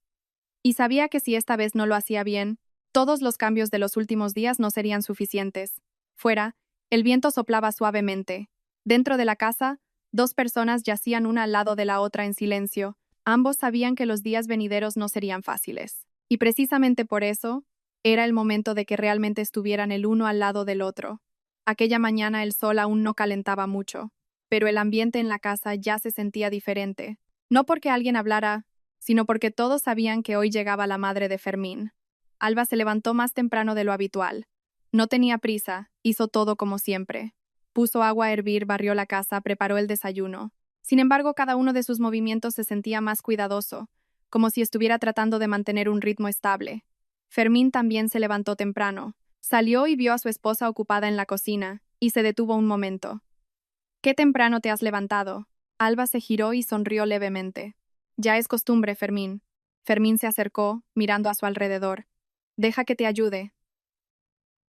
Y sabía que si esta vez no lo hacía bien, todos los cambios de los últimos días no serían suficientes. Fuera, el viento soplaba suavemente. Dentro de la casa, 2 personas yacían una al lado de la otra en silencio. Ambos sabían que los días venideros no serían fáciles. Y precisamente por eso, era el momento de que realmente estuvieran el uno al lado del otro. Aquella mañana el sol aún no calentaba mucho, pero el ambiente en la casa ya se sentía diferente. No porque alguien hablara, sino porque todos sabían que hoy llegaba la madre de Fermín. Alba se levantó más temprano de lo habitual. No tenía prisa, hizo todo como siempre. Puso agua a hervir, barrió la casa, preparó el desayuno. Sin embargo, cada uno de sus movimientos se sentía más cuidadoso, como si estuviera tratando de mantener un ritmo estable. Fermín también se levantó temprano. Salió y vio a su esposa ocupada en la cocina, y se detuvo un momento. Qué temprano te has levantado. Alba se giró y sonrió levemente. Ya es costumbre, Fermín. Fermín se acercó, mirando a su alrededor. Deja que te ayude.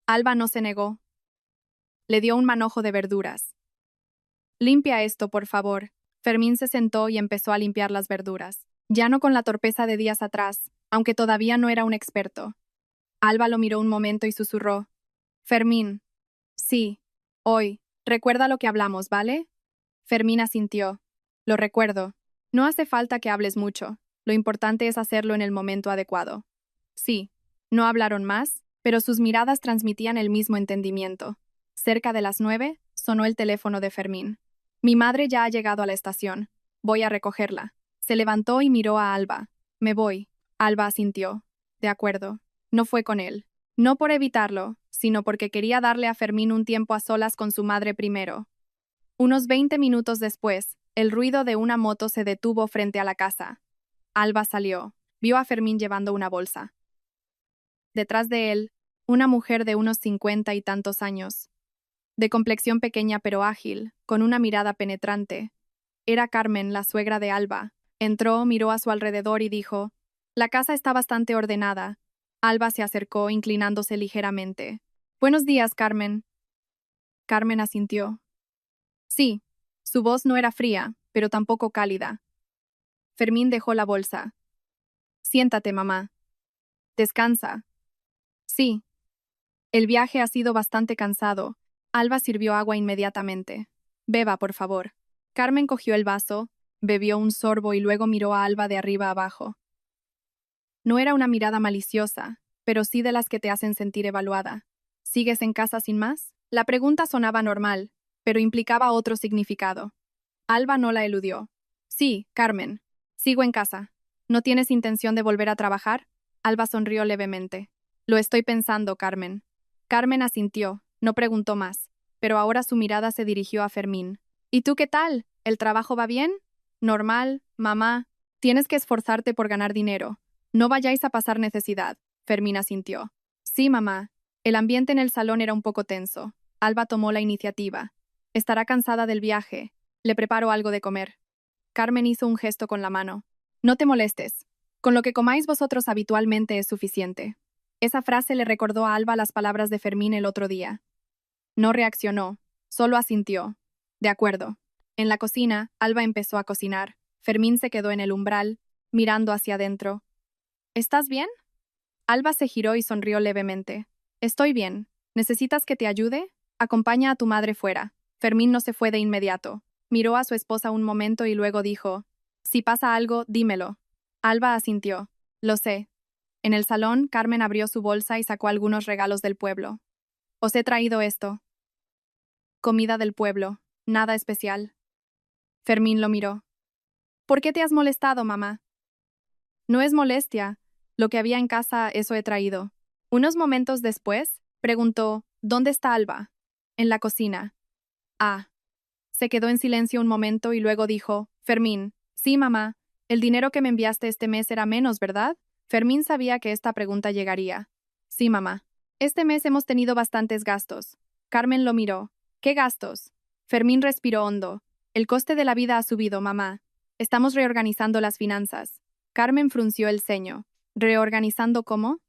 Alba no se negó. Le dio un manojo de verduras. Limpia esto, por favor. Fermín se sentó y empezó a limpiar las verduras. Ya no con la torpeza de días atrás, aunque todavía no era un experto. Alba lo miró un momento y susurró. Fermín. Sí. Hoy. Recuerda lo que hablamos, ¿vale? Fermín asintió. Lo recuerdo. No hace falta que hables mucho. Lo importante es hacerlo en el momento adecuado. Sí. No hablaron más, pero sus miradas transmitían el mismo entendimiento. Cerca de las 9, sonó el teléfono de Fermín. Mi madre ya ha llegado a la estación. Voy a recogerla. Se levantó y miró a Alba. Me voy. Alba asintió. De acuerdo. No fue con él. No por evitarlo, sino porque quería darle a Fermín un tiempo a solas con su madre primero. Unos 20 minutos después, el ruido de una moto se detuvo frente a la casa. Alba salió. Vio a Fermín llevando una bolsa. Detrás de él, una mujer de unos 50 y tantos años. De complexión pequeña pero ágil, con una mirada penetrante. Era Carmen, la suegra de Alba. Entró, miró a su alrededor y dijo, «La casa está bastante ordenada». Alba se acercó, inclinándose ligeramente. «Buenos días, Carmen». Carmen asintió. Sí, su voz no era fría, pero tampoco cálida. Fermín dejó la bolsa. «Siéntate, mamá. Descansa». «Sí». El viaje ha sido bastante cansado. Alba sirvió agua inmediatamente. «Beba, por favor». Carmen cogió el vaso, bebió un sorbo y luego miró a Alba de arriba abajo. No era una mirada maliciosa, pero sí de las que te hacen sentir evaluada. ¿Sigues en casa sin más? La pregunta sonaba normal, pero implicaba otro significado. Alba no la eludió. Sí, Carmen. Sigo en casa. ¿No tienes intención de volver a trabajar? Alba sonrió levemente. Lo estoy pensando, Carmen. Carmen asintió, no preguntó más, pero ahora su mirada se dirigió a Fermín. ¿Y tú qué tal? ¿El trabajo va bien? Normal, mamá. Tienes que esforzarte por ganar dinero. No vayáis a pasar necesidad. Fermín asintió. Sí, mamá. El ambiente en el salón era un poco tenso. Alba tomó la iniciativa. Estará cansada del viaje. Le preparo algo de comer. Carmen hizo un gesto con la mano. No te molestes. Con lo que comáis vosotros habitualmente es suficiente. Esa frase le recordó a Alba las palabras de Fermín el otro día. No reaccionó, solo asintió. De acuerdo. En la cocina, Alba empezó a cocinar. Fermín se quedó en el umbral, mirando hacia adentro. ¿Estás bien? Alba se giró y sonrió levemente. Estoy bien. ¿Necesitas que te ayude? Acompaña a tu madre fuera. Fermín no se fue de inmediato. Miró a su esposa un momento y luego dijo, si pasa algo, dímelo. Alba asintió. Lo sé. En el salón, Carmen abrió su bolsa y sacó algunos regalos del pueblo. Os he traído esto. Comida del pueblo. Nada especial. Fermín lo miró. ¿Por qué te has molestado, mamá? No es molestia. Lo que había en casa, eso he traído. Unos momentos después, preguntó, ¿dónde está Alba? En la cocina. Ah. Se quedó en silencio un momento y luego dijo, Fermín, sí, mamá, el dinero que me enviaste este mes era menos, ¿verdad? Fermín sabía que esta pregunta llegaría. Sí, mamá. Este mes hemos tenido bastantes gastos. Carmen lo miró. ¿Qué gastos? Fermín respiró hondo. El coste de la vida ha subido, mamá. Estamos reorganizando las finanzas. Carmen frunció el ceño. ¿Reorganizando cómo?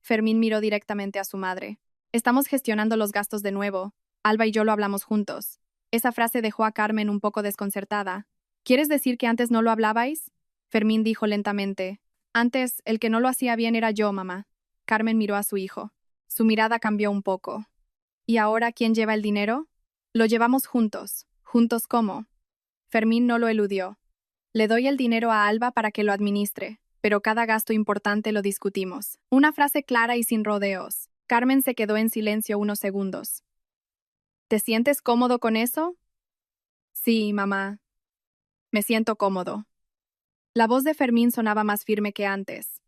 Fermín miró directamente a su madre. Estamos gestionando los gastos de nuevo. Alba y yo lo hablamos juntos. Esa frase dejó a Carmen un poco desconcertada. ¿Quieres decir que antes no lo hablabais? Fermín dijo lentamente. Antes, el que no lo hacía bien era yo, mamá. Carmen miró a su hijo. Su mirada cambió un poco. ¿Y ahora quién lleva el dinero? Lo llevamos juntos. ¿Juntos cómo? Fermín no lo eludió. Le doy el dinero a Alba para que lo administre, pero cada gasto importante lo discutimos. Una frase clara y sin rodeos. Carmen se quedó en silencio unos segundos. ¿Te sientes cómodo con eso? Sí, mamá. Me siento cómodo. La voz de Fermín sonaba más firme que antes.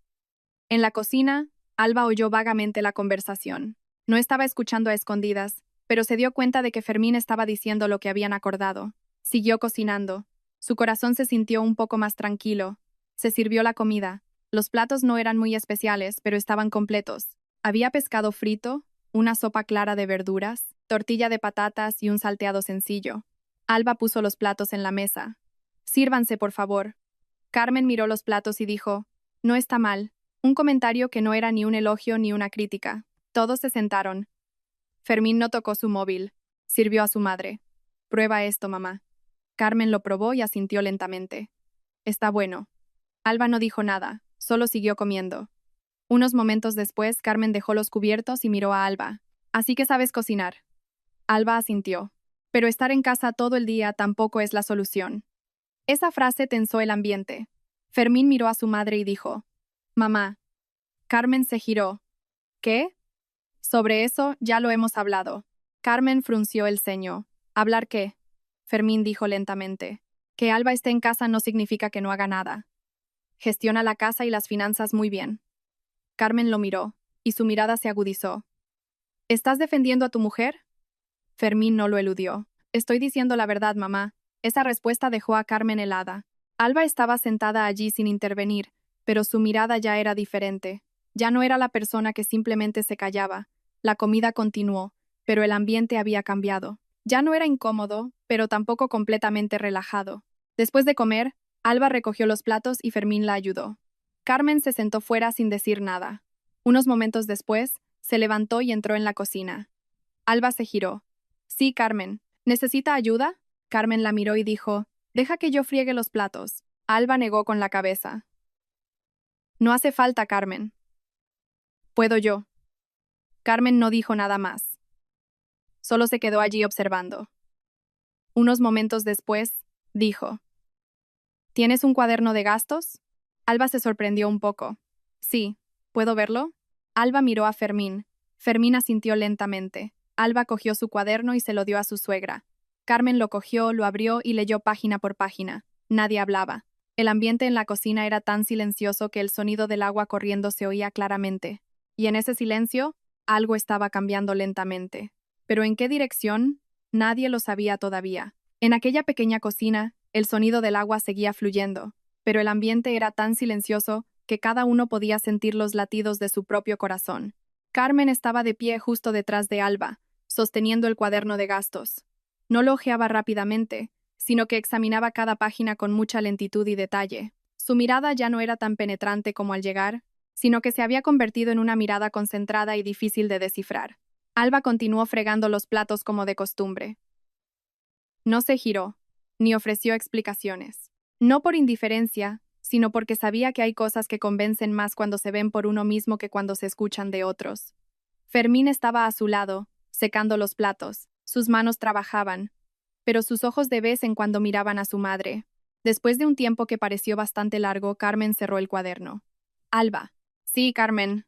En la cocina, Alba oyó vagamente la conversación. No estaba escuchando a escondidas, pero se dio cuenta de que Fermín estaba diciendo lo que habían acordado. Siguió cocinando. Su corazón se sintió un poco más tranquilo. Se sirvió la comida. Los platos no eran muy especiales, pero estaban completos. Había pescado frito, una sopa clara de verduras, tortilla de patatas y un salteado sencillo. Alba puso los platos en la mesa. Sírvanse, por favor. Carmen miró los platos y dijo, no está mal. Un comentario que no era ni un elogio ni una crítica. Todos se sentaron. Fermín no tocó su móvil. Sirvió a su madre. Prueba esto, mamá. Carmen lo probó y asintió lentamente. Está bueno. Alba no dijo nada, solo siguió comiendo. Unos momentos después, Carmen dejó los cubiertos y miró a Alba. Así que sabes cocinar. Alba asintió. Pero estar en casa todo el día tampoco es la solución. Esa frase tensó el ambiente. Fermín miró a su madre y dijo, mamá. Carmen se giró. ¿Qué? Sobre eso ya lo hemos hablado. Carmen frunció el ceño. ¿Hablar qué? Fermín dijo lentamente. Que Alba esté en casa no significa que no haga nada. Gestiona la casa y las finanzas muy bien. Carmen lo miró, y su mirada se agudizó. ¿Estás defendiendo a tu mujer? Fermín no lo eludió. Estoy diciendo la verdad, mamá. Esa respuesta dejó a Carmen helada. Alba estaba sentada allí sin intervenir, pero su mirada ya era diferente. Ya no era la persona que simplemente se callaba. La comida continuó, pero el ambiente había cambiado. Ya no era incómodo, pero tampoco completamente relajado. Después de comer, Alba recogió los platos y Fermín la ayudó. Carmen se sentó fuera sin decir nada. Unos momentos después, se levantó y entró en la cocina. Alba se giró. Sí, Carmen. ¿Necesita ayuda? Carmen la miró y dijo, deja que yo friegue los platos. Alba negó con la cabeza. No hace falta, Carmen. Puedo yo. Carmen no dijo nada más. Solo se quedó allí observando. Unos momentos después, dijo, ¿tienes un cuaderno de gastos? Alba se sorprendió un poco. Sí, ¿puedo verlo? Alba miró a Fermín. Fermín asintió lentamente. Alba cogió su cuaderno y se lo dio a su suegra. Carmen lo cogió, lo abrió y leyó página por página. Nadie hablaba. El ambiente en la cocina era tan silencioso que el sonido del agua corriendo se oía claramente. Y en ese silencio, algo estaba cambiando lentamente. ¿Pero en qué dirección? Nadie lo sabía todavía. En aquella pequeña cocina, el sonido del agua seguía fluyendo, pero el ambiente era tan silencioso que cada uno podía sentir los latidos de su propio corazón. Carmen estaba de pie justo detrás de Alba, sosteniendo el cuaderno de gastos. No lo hojeaba rápidamente, sino que examinaba cada página con mucha lentitud y detalle. Su mirada ya no era tan penetrante como al llegar, sino que se había convertido en una mirada concentrada y difícil de descifrar. Alba continuó fregando los platos como de costumbre. No se giró, ni ofreció explicaciones. No por indiferencia, sino porque sabía que hay cosas que convencen más cuando se ven por uno mismo que cuando se escuchan de otros. Fermín estaba a su lado, secando los platos. Sus manos trabajaban, pero sus ojos de vez en cuando miraban a su madre. Después de un tiempo que pareció bastante largo, Carmen cerró el cuaderno. Alba. Sí, Carmen.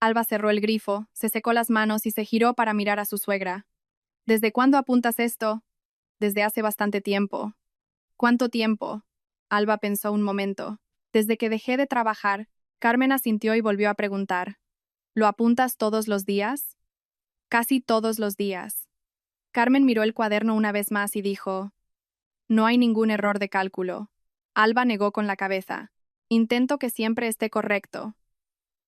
Alba cerró el grifo, se secó las manos y se giró para mirar a su suegra. ¿Desde cuándo apuntas esto? Desde hace bastante tiempo. ¿Cuánto tiempo? Alba pensó un momento. Desde que dejé de trabajar, Carmen asintió y volvió a preguntar. ¿Lo apuntas todos los días? Casi todos los días. Carmen miró el cuaderno una vez más y dijo, no hay ningún error de cálculo. Alba negó con la cabeza. Intento que siempre esté correcto.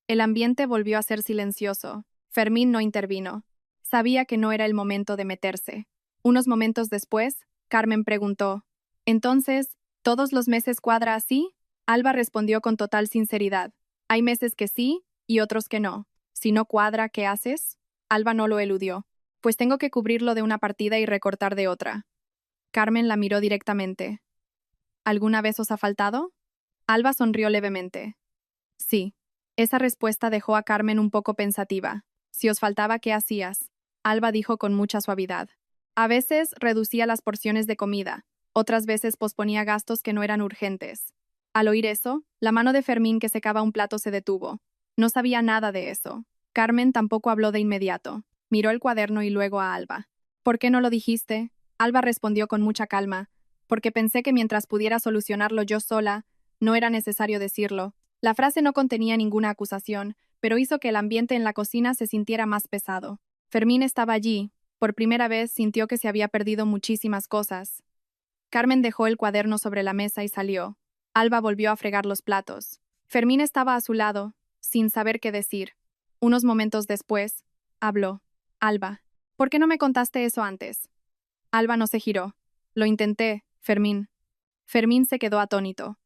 El ambiente volvió a ser silencioso. Fermín no intervino. Sabía que no era el momento de meterse. Unos momentos después, Carmen preguntó, ¿entonces, todos los meses cuadra así? Alba respondió con total sinceridad. Hay meses que sí y otros que no. Si no cuadra, ¿qué haces? Alba no lo eludió. Pues tengo que cubrirlo de una partida y recortar de otra. Carmen la miró directamente. ¿Alguna vez os ha faltado? Alba sonrió levemente. Sí. Esa respuesta dejó a Carmen un poco pensativa. Si os faltaba, ¿qué hacías? Alba dijo con mucha suavidad. A veces reducía las porciones de comida, otras veces posponía gastos que no eran urgentes. Al oír eso, la mano de Fermín que secaba un plato se detuvo. No sabía nada de eso. Carmen tampoco habló de inmediato. Miró el cuaderno y luego a Alba. ¿Por qué no lo dijiste? Alba respondió con mucha calma. Porque pensé que mientras pudiera solucionarlo yo sola, no era necesario decirlo. La frase no contenía ninguna acusación, pero hizo que el ambiente en la cocina se sintiera más pesado. Fermín estaba allí. Por primera vez sintió que se había perdido muchísimas cosas. Carmen dejó el cuaderno sobre la mesa y salió. Alba volvió a fregar los platos. Fermín estaba a su lado, sin saber qué decir. Unos momentos después, habló. Alba, ¿por qué no me contaste eso antes? Alba no se giró. Lo intenté, Fermín. Fermín se quedó atónito.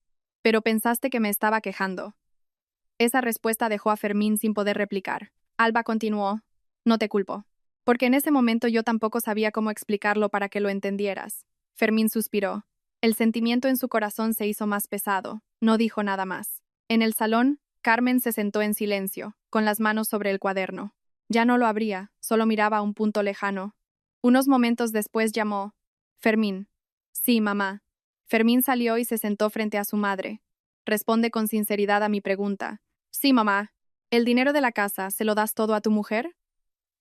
Pero pensaste que me estaba quejando. Esa respuesta dejó a Fermín sin poder replicar. Alba continuó. No te culpo. Porque en ese momento yo tampoco sabía cómo explicarlo para que lo entendieras. Fermín suspiró. El sentimiento en su corazón se hizo más pesado. No dijo nada más. En el salón, Carmen se sentó en silencio, con las manos sobre el cuaderno. Ya no lo abría, solo miraba a un punto lejano. Unos momentos después llamó. Fermín. Sí, mamá. Fermín salió y se sentó frente a su madre. Responde con sinceridad a mi pregunta. Sí, mamá. ¿El dinero de la casa se lo das todo a tu mujer?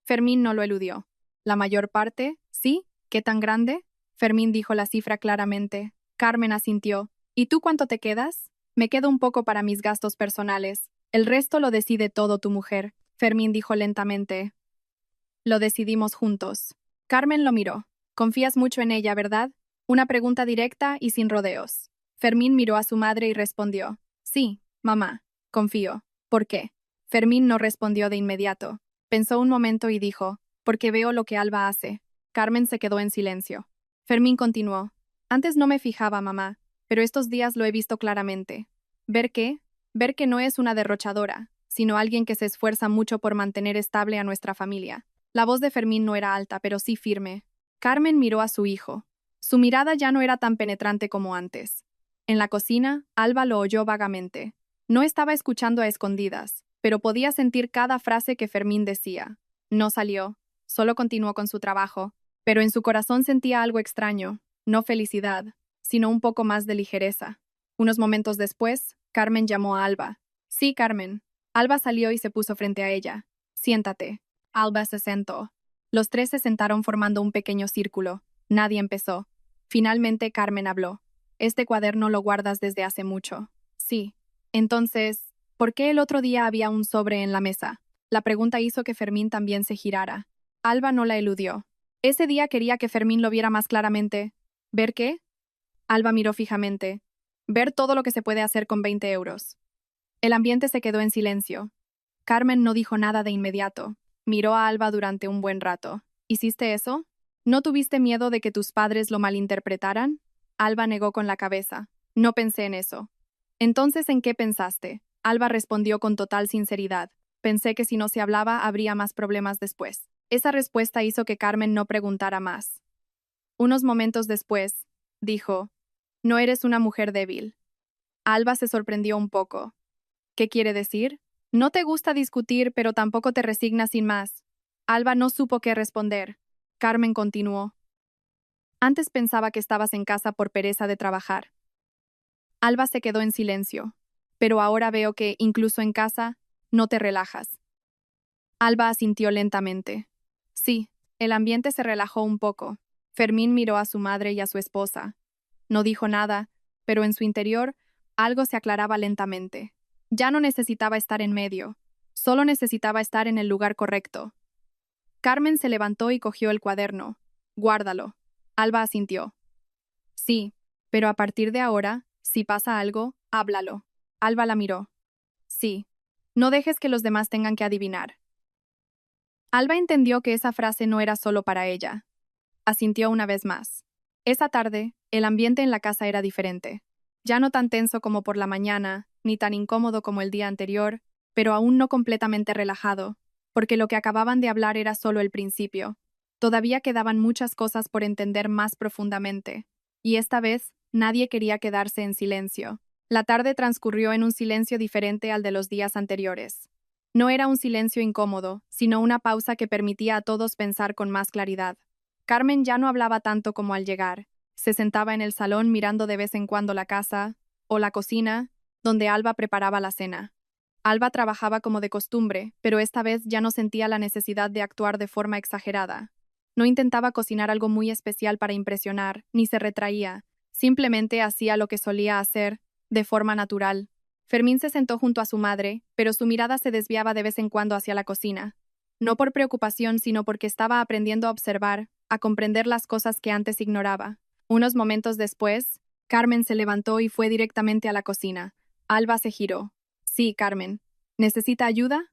Fermín no lo eludió. ¿La mayor parte? ¿Sí? ¿Qué tan grande? Fermín dijo la cifra claramente. Carmen asintió. ¿Y tú cuánto te quedas? Me quedo un poco para mis gastos personales. El resto lo decide todo tu mujer. Fermín dijo lentamente. Lo decidimos juntos. Carmen lo miró. Confías mucho en ella, ¿verdad? Una pregunta directa y sin rodeos. Fermín miró a su madre y respondió. Sí, mamá, confío. ¿Por qué? Fermín no respondió de inmediato. Pensó un momento y dijo, porque veo lo que Alba hace. Carmen se quedó en silencio. Fermín continuó. Antes no me fijaba, mamá, pero estos días lo he visto claramente. ¿Ver qué? Ver que no es una derrochadora, sino alguien que se esfuerza mucho por mantener estable a nuestra familia. La voz de Fermín no era alta, pero sí firme. Carmen miró a su hijo. Su mirada ya no era tan penetrante como antes. En la cocina, Alba lo oyó vagamente. No estaba escuchando a escondidas, pero podía sentir cada frase que Fermín decía. No salió, solo continuó con su trabajo, pero en su corazón sentía algo extraño, no felicidad, sino un poco más de ligereza. Unos momentos después, Carmen llamó a Alba. Sí, Carmen. Alba salió y se puso frente a ella. Siéntate. Alba se sentó. Los tres se sentaron formando un pequeño círculo. Nadie empezó. Finalmente Carmen habló. Este cuaderno lo guardas desde hace mucho. Sí. Entonces, ¿por qué el otro día había un sobre en la mesa? La pregunta hizo que Fermín también se girara. Alba no la eludió. Ese día quería que Fermín lo viera más claramente. ¿Ver qué? Alba miró fijamente. Ver todo lo que se puede hacer con 20 euros. El ambiente se quedó en silencio. Carmen no dijo nada de inmediato. Miró a Alba durante un buen rato. ¿Hiciste eso? ¿No tuviste miedo de que tus padres lo malinterpretaran? Alba negó con la cabeza. No pensé en eso. Entonces, ¿en qué pensaste? Alba respondió con total sinceridad. Pensé que si no se hablaba habría más problemas después. Esa respuesta hizo que Carmen no preguntara más. Unos momentos después, dijo, no eres una mujer débil. Alba se sorprendió un poco. ¿Qué quiere decir? No te gusta discutir, pero tampoco te resignas sin más. Alba no supo qué responder. Carmen continuó. Antes pensaba que estabas en casa por pereza de trabajar. Alba se quedó en silencio. Pero ahora veo que, incluso en casa, no te relajas. Alba asintió lentamente. Sí, el ambiente se relajó un poco. Fermín miró a su madre y a su esposa. No dijo nada, pero en su interior algo se aclaraba lentamente. Ya no necesitaba estar en medio, solo necesitaba estar en el lugar correcto. Carmen se levantó y cogió el cuaderno. Guárdalo. Alba asintió. Sí, pero a partir de ahora, si pasa algo, háblalo. Alba la miró. Sí. No dejes que los demás tengan que adivinar. Alba entendió que esa frase no era solo para ella. Asintió una vez más. Esa tarde, el ambiente en la casa era diferente. Ya no tan tenso como por la mañana, ni tan incómodo como el día anterior, pero aún no completamente relajado, porque lo que acababan de hablar era solo el principio. Todavía quedaban muchas cosas por entender más profundamente, y esta vez nadie quería quedarse en silencio. La tarde transcurrió en un silencio diferente al de los días anteriores. No era un silencio incómodo, sino una pausa que permitía a todos pensar con más claridad. Carmen ya no hablaba tanto como al llegar. Se sentaba en el salón mirando de vez en cuando la casa, o la cocina, donde Alba preparaba la cena. Alba trabajaba como de costumbre, pero esta vez ya no sentía la necesidad de actuar de forma exagerada. No intentaba cocinar algo muy especial para impresionar, ni se retraía. Simplemente hacía lo que solía hacer, de forma natural. Fermín se sentó junto a su madre, pero su mirada se desviaba de vez en cuando hacia la cocina. No por preocupación, sino porque estaba aprendiendo a observar, a comprender las cosas que antes ignoraba. Unos momentos después, Carmen se levantó y fue directamente a la cocina. Alba se giró. Sí, Carmen. ¿Necesita ayuda?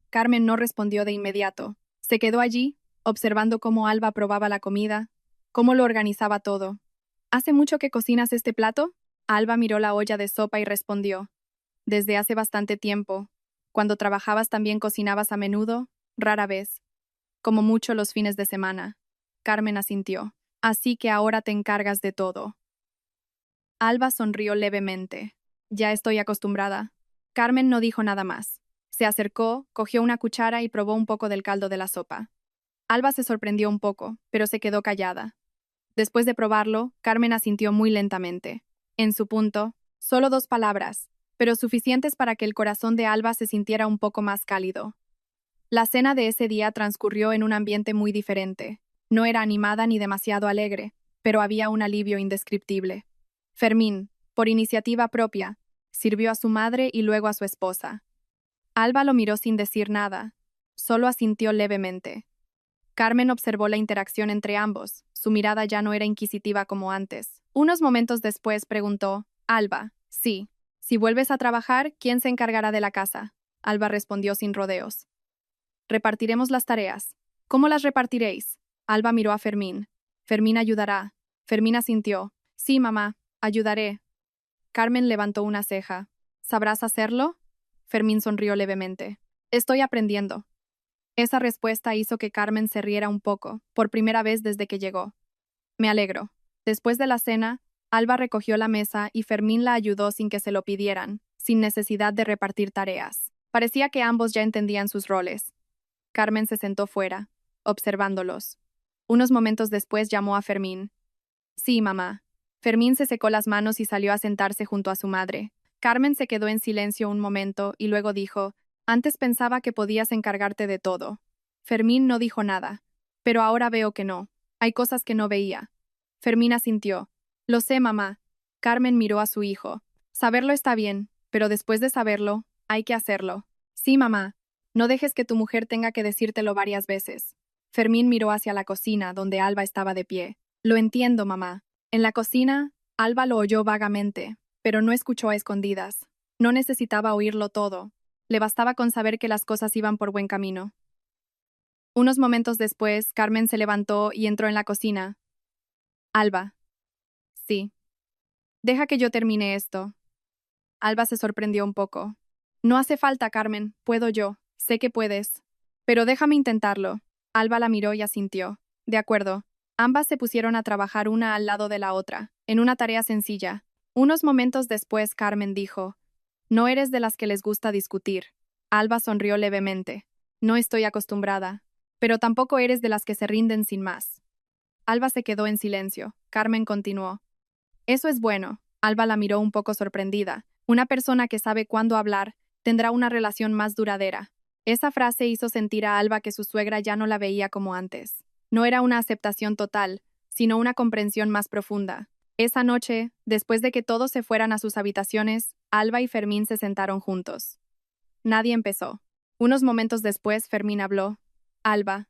Carmen no respondió de inmediato. Se quedó allí, observando cómo Alba probaba la comida, cómo lo organizaba todo. ¿Hace mucho que cocinas este plato? Alba miró la olla de sopa y respondió. Desde hace bastante tiempo. Cuando trabajabas también cocinabas a menudo, rara vez. Como mucho los fines de semana. Carmen asintió. Así que ahora te encargas de todo. Alba sonrió levemente. Ya estoy acostumbrada. Carmen no dijo nada más. Se acercó, cogió una cuchara y probó un poco del caldo de la sopa. Alba se sorprendió un poco, pero se quedó callada. Después de probarlo, Carmen asintió muy lentamente. En su punto, solo 2 palabras, pero suficientes para que el corazón de Alba se sintiera un poco más cálido. La cena de ese día transcurrió en un ambiente muy diferente. No era animada ni demasiado alegre, pero había un alivio indescriptible. Fermín, por iniciativa propia, sirvió a su madre y luego a su esposa. Alba lo miró sin decir nada, solo asintió levemente. Carmen observó la interacción entre ambos, su mirada ya no era inquisitiva como antes. Unos momentos después preguntó, Alba, sí, si vuelves a trabajar, ¿quién se encargará de la casa? Alba respondió sin rodeos. Repartiremos las tareas. ¿Cómo las repartiréis? Alba miró a Fermín. Fermín ayudará. Fermín asintió. Sí, mamá, ayudaré. Carmen levantó una ceja. ¿Sabrás hacerlo? Fermín sonrió levemente. Estoy aprendiendo. Esa respuesta hizo que Carmen se riera un poco, por primera vez desde que llegó. Me alegro. Después de la cena, Alba recogió la mesa y Fermín la ayudó sin que se lo pidieran, sin necesidad de repartir tareas. Parecía que ambos ya entendían sus roles. Carmen se sentó fuera, observándolos. Unos momentos después llamó a Fermín. Sí, mamá. Fermín se secó las manos y salió a sentarse junto a su madre. Carmen se quedó en silencio un momento y luego dijo, antes pensaba que podías encargarte de todo. Fermín no dijo nada. Pero ahora veo que no. Hay cosas que no veía. Fermín asintió. Lo sé, mamá. Carmen miró a su hijo. Saberlo está bien, pero después de saberlo, hay que hacerlo. Sí, mamá. No dejes que tu mujer tenga que decírtelo varias veces. Fermín miró hacia la cocina, donde Alba estaba de pie. Lo entiendo, mamá. En la cocina, Alba lo oyó vagamente, pero no escuchó a escondidas. No necesitaba oírlo todo. Le bastaba con saber que las cosas iban por buen camino. Unos momentos después, Carmen se levantó y entró en la cocina. Alba. Sí. Deja que yo termine esto. Alba se sorprendió un poco. No hace falta, Carmen, puedo yo. Sé que puedes. Pero déjame intentarlo. Alba la miró y asintió. De acuerdo. Ambas se pusieron a trabajar una al lado de la otra, en una tarea sencilla. Unos momentos después, Carmen dijo, no eres de las que les gusta discutir. Alba sonrió levemente. No estoy acostumbrada. Pero tampoco eres de las que se rinden sin más. Alba se quedó en silencio. Carmen continuó. Eso es bueno. Alba la miró un poco sorprendida. Una persona que sabe cuándo hablar tendrá una relación más duradera. Esa frase hizo sentir a Alba que su suegra ya no la veía como antes. No era una aceptación total, sino una comprensión más profunda. Esa noche, después de que todos se fueran a sus habitaciones, Alba y Fermín se sentaron juntos. Nadie empezó. Unos momentos después, Fermín habló. Alba.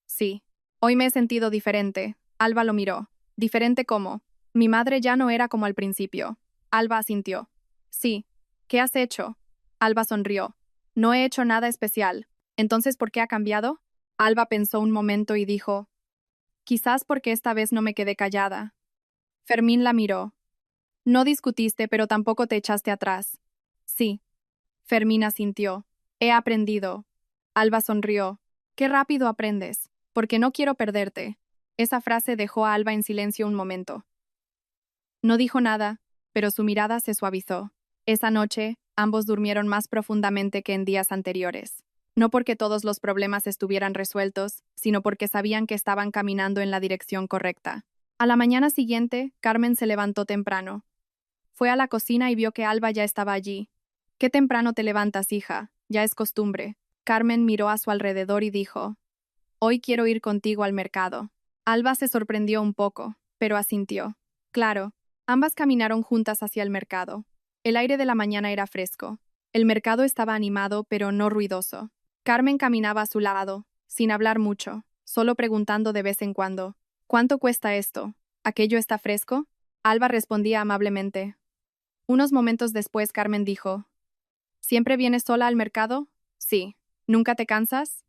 Sí. Hoy me he sentido diferente. Alba lo miró. ¿Diferente cómo? Mi madre ya no era como al principio. Alba asintió. Sí. ¿Qué has hecho? Alba sonrió. No he hecho nada especial. ¿Entonces por qué ha cambiado? Alba pensó un momento y dijo, quizás porque esta vez no me quedé callada. Fermín la miró. No discutiste, pero tampoco te echaste atrás. Sí. Fermín asintió. He aprendido. Alba sonrió. Qué rápido aprendes. Porque no quiero perderte. Esa frase dejó a Alba en silencio un momento. No dijo nada, pero su mirada se suavizó. Esa noche, ambos durmieron más profundamente que en días anteriores. No porque todos los problemas estuvieran resueltos, sino porque sabían que estaban caminando en la dirección correcta. A la mañana siguiente, Carmen se levantó temprano. Fue a la cocina y vio que Alba ya estaba allí. «Qué temprano te levantas, hija, ya es costumbre». Carmen miró a su alrededor y dijo, «Hoy quiero ir contigo al mercado». Alba se sorprendió un poco, pero asintió. Claro, ambas caminaron juntas hacia el mercado. El aire de la mañana era fresco. El mercado estaba animado, pero no ruidoso. Carmen caminaba a su lado, sin hablar mucho, solo preguntando de vez en cuando, «¿Cuánto cuesta esto? ¿Aquello está fresco?» Alba respondía amablemente. Unos momentos después Carmen dijo, «¿Siempre vienes sola al mercado?» «Sí». «¿Nunca te cansas?»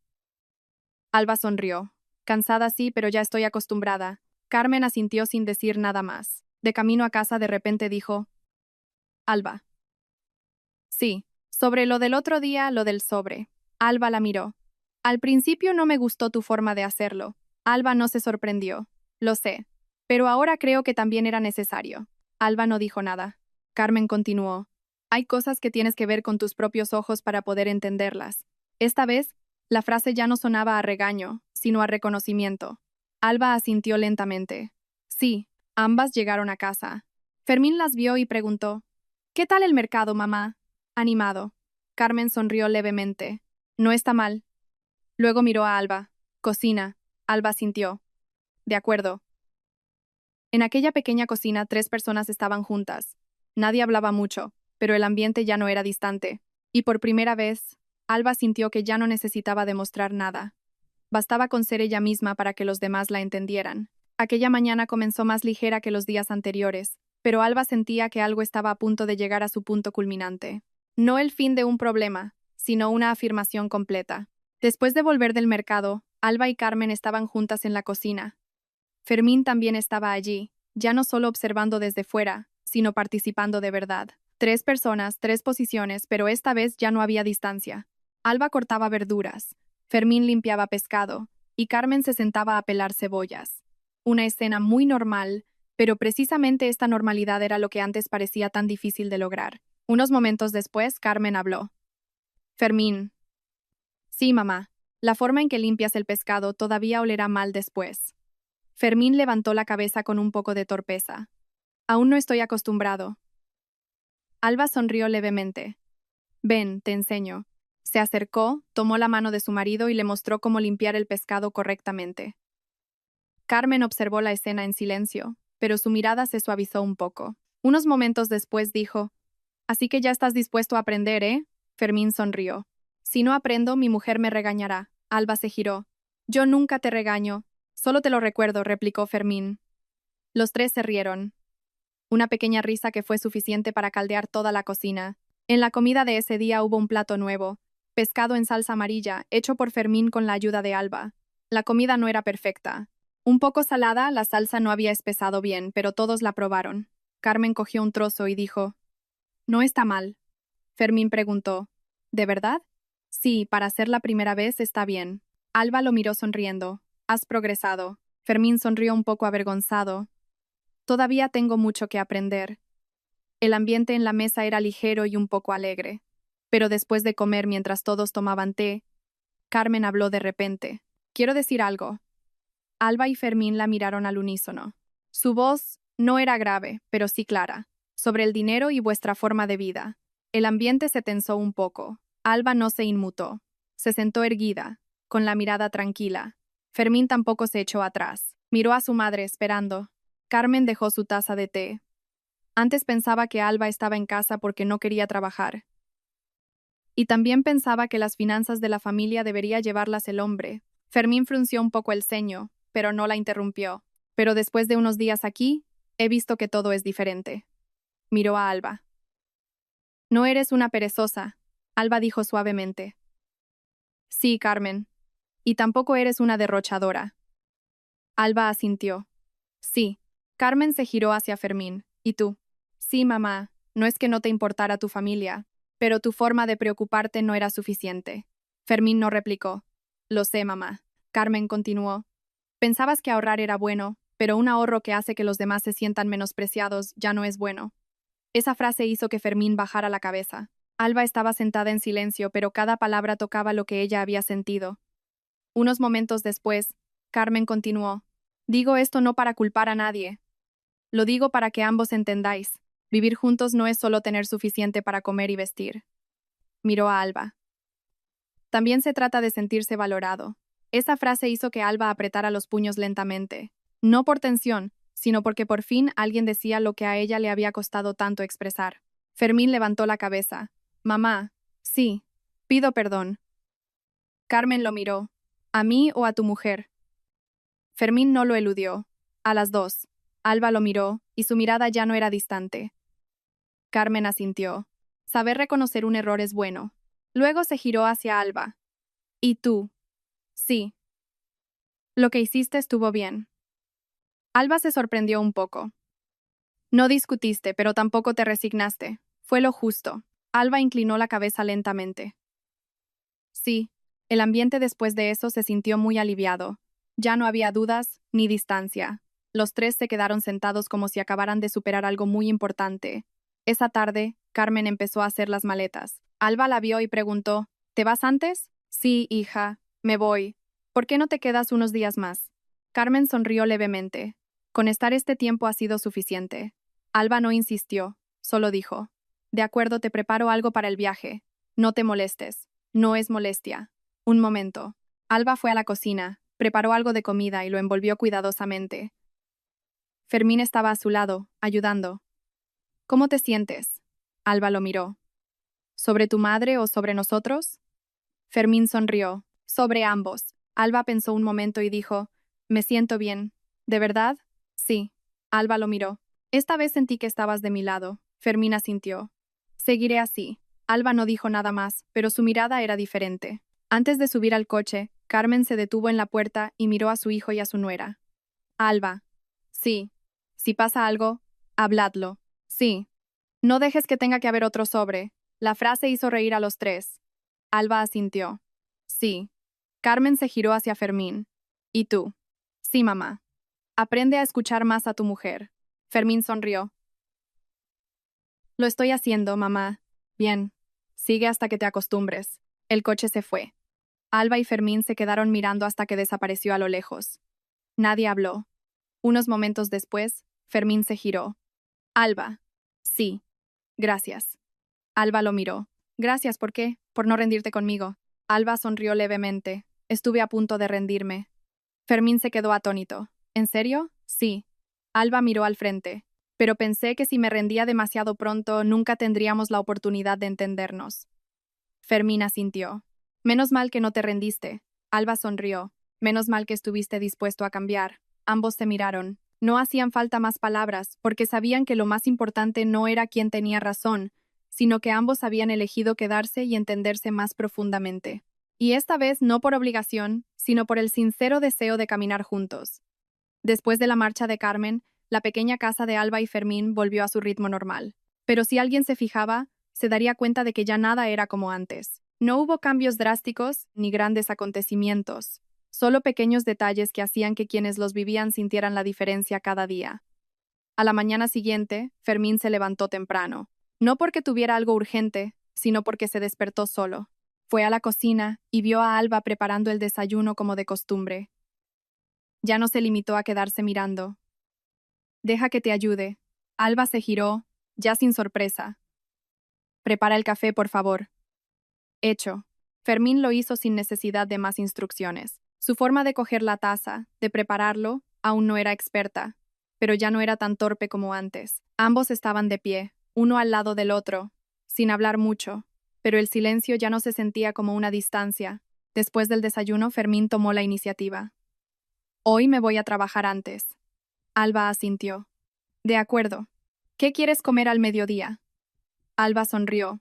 Alba sonrió. «Cansada sí, pero ya estoy acostumbrada. Carmen asintió sin decir nada más. De camino a casa de repente dijo, Alba. Sí, sobre lo del otro día, lo del sobre. Alba la miró. Al principio no me gustó tu forma de hacerlo. Alba no se sorprendió. Lo sé. Pero ahora creo que también era necesario. Alba no dijo nada. Carmen continuó. Hay cosas que tienes que ver con tus propios ojos para poder entenderlas. Esta vez, la frase ya no sonaba a regaño, sino a reconocimiento. Alba asintió lentamente. Sí, ambas llegaron a casa. Fermín las vio y preguntó, ¿Qué tal el mercado, mamá? Animado. Carmen sonrió levemente. No está mal. Luego miró a Alba. Cocina. Alba sintió. De acuerdo. En aquella pequeña cocina 3 personas estaban juntas. Nadie hablaba mucho, pero el ambiente ya no era distante. Y por primera vez, Alba sintió que ya no necesitaba demostrar nada. Bastaba con ser ella misma para que los demás la entendieran. Aquella mañana comenzó más ligera que los días anteriores, pero Alba sentía que algo estaba a punto de llegar a su punto culminante. No el fin de un problema, sino una afirmación completa. Después de volver del mercado, Alba y Carmen estaban juntas en la cocina. Fermín también estaba allí, ya no solo observando desde fuera, sino participando de verdad. 3 personas, 3 posiciones, pero esta vez ya no había distancia. Alba cortaba verduras, Fermín limpiaba pescado, y Carmen se sentaba a pelar cebollas. Una escena muy normal, pero precisamente esta normalidad era lo que antes parecía tan difícil de lograr. Unos momentos después, Carmen habló. Fermín. Sí, mamá. La forma en que limpias el pescado todavía olerá mal después. Fermín levantó la cabeza con un poco de torpeza. Aún no estoy acostumbrado. Alba sonrió levemente. Ven, te enseño. Se acercó, tomó la mano de su marido y le mostró cómo limpiar el pescado correctamente. Carmen observó la escena en silencio, pero su mirada se suavizó un poco. Unos momentos después dijo, Así que ya estás dispuesto a aprender, ¿eh? Fermín sonrió. Si no aprendo, mi mujer me regañará. Alba se giró. Yo nunca te regaño. Solo te lo recuerdo, replicó Fermín. Los 3 se rieron. Una pequeña risa que fue suficiente para caldear toda la cocina. En la comida de ese día hubo un plato nuevo, pescado en salsa amarilla, hecho por Fermín con la ayuda de Alba. La comida no era perfecta. Un poco salada, la salsa no había espesado bien, pero todos la probaron. Carmen cogió un trozo y dijo, No está mal. Fermín preguntó, ¿De verdad? Sí, para ser la primera vez está bien. Alba lo miró sonriendo. Has progresado. Fermín sonrió un poco avergonzado. Todavía tengo mucho que aprender. El ambiente en la mesa era ligero y un poco alegre. Pero después de comer mientras todos tomaban té, Carmen habló de repente. Quiero decir algo. Alba y Fermín la miraron al unísono. Su voz no era grave, pero sí clara, sobre el dinero y vuestra forma de vida. El ambiente se tensó un poco. Alba no se inmutó. Se sentó erguida, con la mirada tranquila. Fermín tampoco se echó atrás. Miró a su madre esperando. Carmen dejó su taza de té. Antes pensaba que Alba estaba en casa porque no quería trabajar. Y también pensaba que las finanzas de la familia debería llevarlas el hombre. Fermín frunció un poco el ceño, pero no la interrumpió. Pero después de unos días aquí, he visto que todo es diferente. Miró a Alba. No eres una perezosa, Alba dijo suavemente. Sí, Carmen. Y tampoco eres una derrochadora. Alba asintió. Sí. Carmen se giró hacia Fermín. ¿Y tú? Sí, mamá. No es que no te importara tu familia, pero tu forma de preocuparte no era suficiente. Fermín no replicó. Lo sé, mamá. Carmen continuó. Pensabas que ahorrar era bueno, pero un ahorro que hace que los demás se sientan menospreciados ya no es bueno. Esa frase hizo que Fermín bajara la cabeza. Alba estaba sentada en silencio, pero cada palabra tocaba lo que ella había sentido. Unos momentos después, Carmen continuó. Digo esto no para culpar a nadie. Lo digo para que ambos entendáis. Vivir juntos no es solo tener suficiente para comer y vestir. Miró a Alba. También se trata de sentirse valorado. Esa frase hizo que Alba apretara los puños lentamente. No por tensión, sino porque por fin alguien decía lo que a ella le había costado tanto expresar. Fermín levantó la cabeza. Mamá, sí, pido perdón. Carmen lo miró. ¿A mí o a tu mujer? Fermín no lo eludió. A las 2. Alba lo miró, y su mirada ya no era distante. Carmen asintió. Saber reconocer un error es bueno. Luego se giró hacia Alba. ¿Y tú? Sí. Lo que hiciste estuvo bien. Alba se sorprendió un poco. No discutiste, pero tampoco te resignaste. Fue lo justo. Alba inclinó la cabeza lentamente. Sí, el ambiente después de eso se sintió muy aliviado. Ya no había dudas ni distancia. Los tres se quedaron sentados como si acabaran de superar algo muy importante. Esa tarde, Carmen empezó a hacer las maletas. Alba la vio y preguntó, ¿te vas antes? Sí, hija, me voy. ¿Por qué no te quedas unos días más? Carmen sonrió levemente. Con estar este tiempo ha sido suficiente. Alba no insistió, solo dijo, de acuerdo, te preparo algo para el viaje. No te molestes. No es molestia. Un momento. Alba fue a la cocina, preparó algo de comida y lo envolvió cuidadosamente. Fermín estaba a su lado, ayudando. ¿Cómo te sientes? Alba lo miró. ¿Sobre tu madre o sobre nosotros? Fermín sonrió. Sobre ambos. Alba pensó un momento y dijo, me siento bien. ¿De verdad? Sí. Alba lo miró. Esta vez sentí que estabas de mi lado. Fermín asintió. Seguiré así. Alba no dijo nada más, pero su mirada era diferente. Antes de subir al coche, Carmen se detuvo en la puerta y miró a su hijo y a su nuera. Alba. Sí. Si pasa algo, habladlo. Sí. No dejes que tenga que haber otro sobre. La frase hizo reír a los tres. Alba asintió. Sí. Carmen se giró hacia Fermín. ¿Y tú? Sí, mamá. Aprende a escuchar más a tu mujer. Fermín sonrió. Lo estoy haciendo, mamá. Bien. Sigue hasta que te acostumbres. El coche se fue. Alba y Fermín se quedaron mirando hasta que desapareció a lo lejos. Nadie habló. Unos momentos después, Fermín se giró. Alba. Sí. Gracias. Alba lo miró. Gracias, ¿por qué? Por no rendirte conmigo. Alba sonrió levemente. Estuve a punto de rendirme. Fermín se quedó atónito. ¿En serio? Sí. Alba miró al frente. Pero pensé que si me rendía demasiado pronto, nunca tendríamos la oportunidad de entendernos. Fermín asintió. Menos mal que no te rendiste. Alba sonrió. Menos mal que estuviste dispuesto a cambiar. Ambos se miraron. No hacían falta más palabras, porque sabían que lo más importante no era quién tenía razón, sino que ambos habían elegido quedarse y entenderse más profundamente. Y esta vez no por obligación, sino por el sincero deseo de caminar juntos. Después de la marcha de Carmen, la pequeña casa de Alba y Fermín volvió a su ritmo normal. Pero si alguien se fijaba, se daría cuenta de que ya nada era como antes. No hubo cambios drásticos ni grandes acontecimientos, solo pequeños detalles que hacían que quienes los vivían sintieran la diferencia cada día. A la mañana siguiente, Fermín se levantó temprano, no porque tuviera algo urgente, sino porque se despertó solo. Fue a la cocina y vio a Alba preparando el desayuno como de costumbre. Ya no se limitó a quedarse mirando. Deja que te ayude. Alba se giró, ya sin sorpresa. Prepara el café, por favor. Hecho. Fermín lo hizo sin necesidad de más instrucciones. Su forma de coger la taza, de prepararlo, aún no era experta, pero ya no era tan torpe como antes. Ambos estaban de pie, uno al lado del otro, sin hablar mucho, pero el silencio ya no se sentía como una distancia. Después del desayuno, Fermín tomó la iniciativa. Hoy me voy a trabajar antes. Alba asintió. De acuerdo. ¿Qué quieres comer al mediodía? Alba sonrió.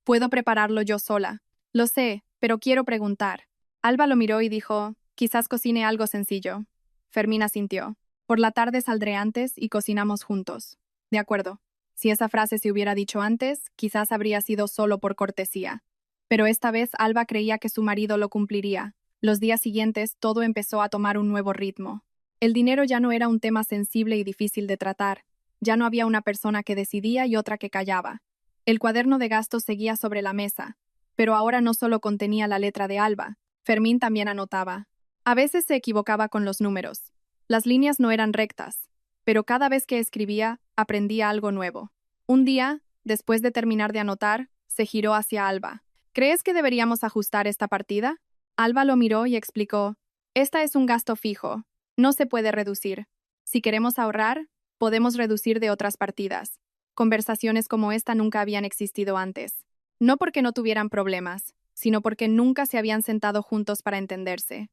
Puedo prepararlo yo sola. Lo sé, pero quiero preguntar. Alba lo miró y dijo, quizás cocine algo sencillo. Fermín asintió. Por la tarde saldré antes y cocinamos juntos. De acuerdo. Si esa frase se hubiera dicho antes, quizás habría sido solo por cortesía. Pero esta vez Alba creía que su marido lo cumpliría. Los días siguientes todo empezó a tomar un nuevo ritmo. El dinero ya no era un tema sensible y difícil de tratar. Ya no había una persona que decidía y otra que callaba. El cuaderno de gastos seguía sobre la mesa, pero ahora no solo contenía la letra de Alba, Fermín también anotaba. A veces se equivocaba con los números. Las líneas no eran rectas, pero cada vez que escribía, aprendía algo nuevo. Un día, después de terminar de anotar, se giró hacia Alba. ¿Crees que deberíamos ajustar esta partida? Alba lo miró y explicó. Esta es un gasto fijo. No se puede reducir. Si queremos ahorrar, podemos reducir de otras partidas. Conversaciones como esta nunca habían existido antes. No porque no tuvieran problemas, sino porque nunca se habían sentado juntos para entenderse.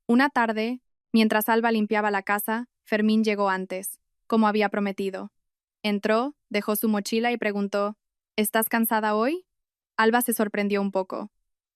Una tarde, mientras Alba limpiaba la casa, Fermín llegó antes, como había prometido. Entró, dejó su mochila y preguntó, ¿estás cansada hoy? Alba se sorprendió un poco.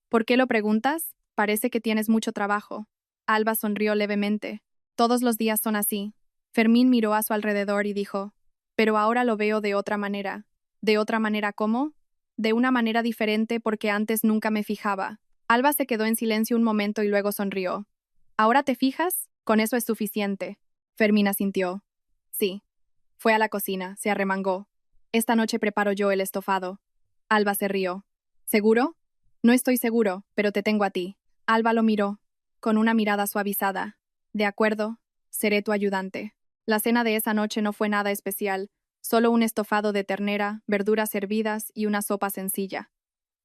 ¿Por qué lo preguntas? Parece que tienes mucho trabajo. Alba sonrió levemente. Todos los días son así. Fermín miró a su alrededor y dijo, pero ahora lo veo de otra manera. ¿De otra manera cómo? De una manera diferente porque antes nunca me fijaba. Alba se quedó en silencio un momento y luego sonrió. ¿Ahora te fijas? Con eso es suficiente. Fermín asintió. Sí. Fue a la cocina, se arremangó. Esta noche preparo yo el estofado. Alba se rió. ¿Seguro? No estoy seguro, pero te tengo a ti. Alba lo miró, con una mirada suavizada. De acuerdo, seré tu ayudante. La cena de esa noche no fue nada especial, solo un estofado de ternera, verduras hervidas y una sopa sencilla.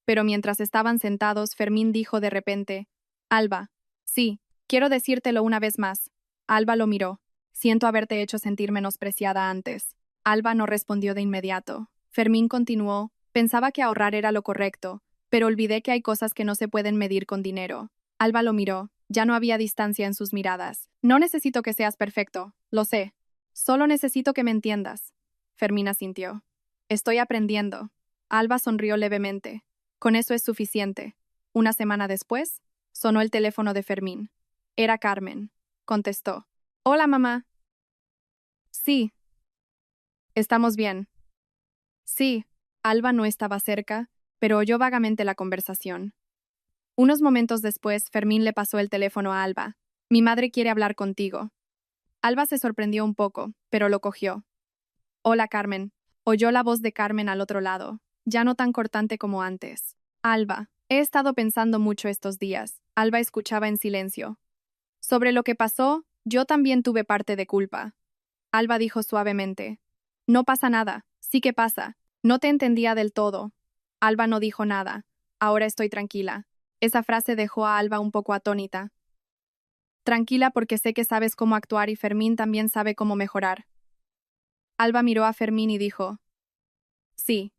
Pero mientras estaban sentados, Fermín dijo de repente, Alba, sí, quiero decírtelo una vez más. Alba lo miró. Siento haberte hecho sentir menospreciada antes. Alba no respondió de inmediato. Fermín continuó, pensaba que ahorrar era lo correcto, pero olvidé que hay cosas que no se pueden medir con dinero. Alba lo miró. Ya no había distancia en sus miradas. No necesito que seas perfecto, lo sé. Solo necesito que me entiendas. Fermín asintió. Estoy aprendiendo. Alba sonrió levemente. Con eso es suficiente. Una semana después, sonó el teléfono de Fermín. Era Carmen. Contestó. Hola, mamá. Sí. Estamos bien. Sí. Alba no estaba cerca, pero oyó vagamente la conversación. Unos momentos después, Fermín le pasó el teléfono a Alba. Mi madre quiere hablar contigo. Alba se sorprendió un poco, pero lo cogió. Hola, Carmen. Oyó la voz de Carmen al otro lado, ya no tan cortante como antes. Alba, he estado pensando mucho estos días. Alba escuchaba en silencio. Sobre lo que pasó, yo también tuve parte de culpa. Alba dijo suavemente. No pasa nada, sí que pasa. No te entendía del todo. Alba no dijo nada. Ahora estoy tranquila. Esa frase dejó a Alba un poco atónita. Tranquila porque sé que sabes cómo actuar y Fermín también sabe cómo mejorar. Alba miró a Fermín y dijo, sí.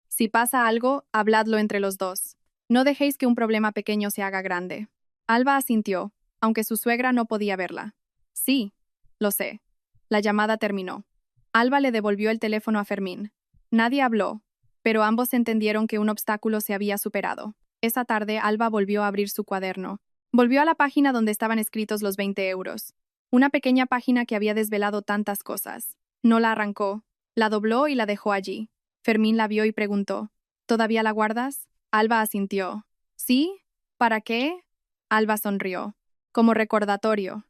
Si pasa algo, habladlo entre los dos. No dejéis que un problema pequeño se haga grande. Alba asintió, aunque su suegra no podía verla. Sí, lo sé. La llamada terminó. Alba le devolvió el teléfono a Fermín. Nadie habló, pero ambos entendieron que un obstáculo se había superado. Esa tarde, Alba volvió a abrir su cuaderno. Volvió a la página donde estaban escritos los 20 euros. Una pequeña página que había desvelado tantas cosas. No la arrancó, la dobló y la dejó allí. Fermín la vio y preguntó, ¿todavía la guardas? Alba asintió. ¿Sí? ¿Para qué? Alba sonrió. Como recordatorio.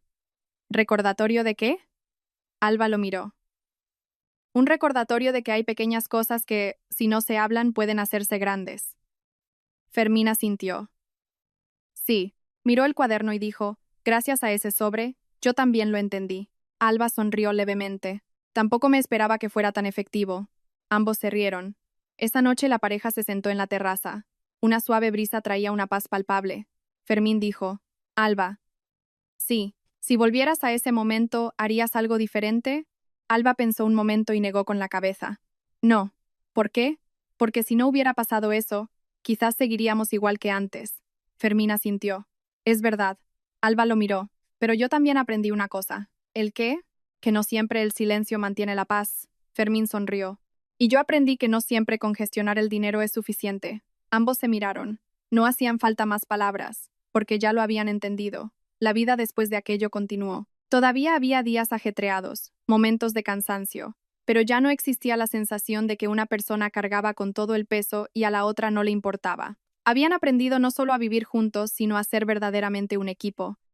¿Recordatorio de qué? Alba lo miró. Un recordatorio de que hay pequeñas cosas que, si no se hablan, pueden hacerse grandes. Fermín asintió. Sí. Miró el cuaderno y dijo, gracias a ese sobre, yo también lo entendí. Alba sonrió levemente. Tampoco me esperaba que fuera tan efectivo. Ambos se rieron. Esa noche la pareja se sentó en la terraza. Una suave brisa traía una paz palpable. Fermín dijo, Alba. Sí, si volvieras a ese momento, ¿harías algo diferente? Alba pensó un momento y negó con la cabeza. No. ¿Por qué? Porque si no hubiera pasado eso, quizás seguiríamos igual que antes. Fermín asintió. Es verdad. Alba lo miró. Pero yo también aprendí una cosa. ¿El qué? Que no siempre el silencio mantiene la paz. Fermín sonrió. Y yo aprendí que no siempre congestionar el dinero es suficiente. Ambos se miraron. No hacían falta más palabras, porque ya lo habían entendido. La vida después de aquello continuó. Todavía había días ajetreados, momentos de cansancio, pero ya no existía la sensación de que una persona cargaba con todo el peso y a la otra no le importaba. Habían aprendido no solo a vivir juntos, sino a ser verdaderamente un equipo,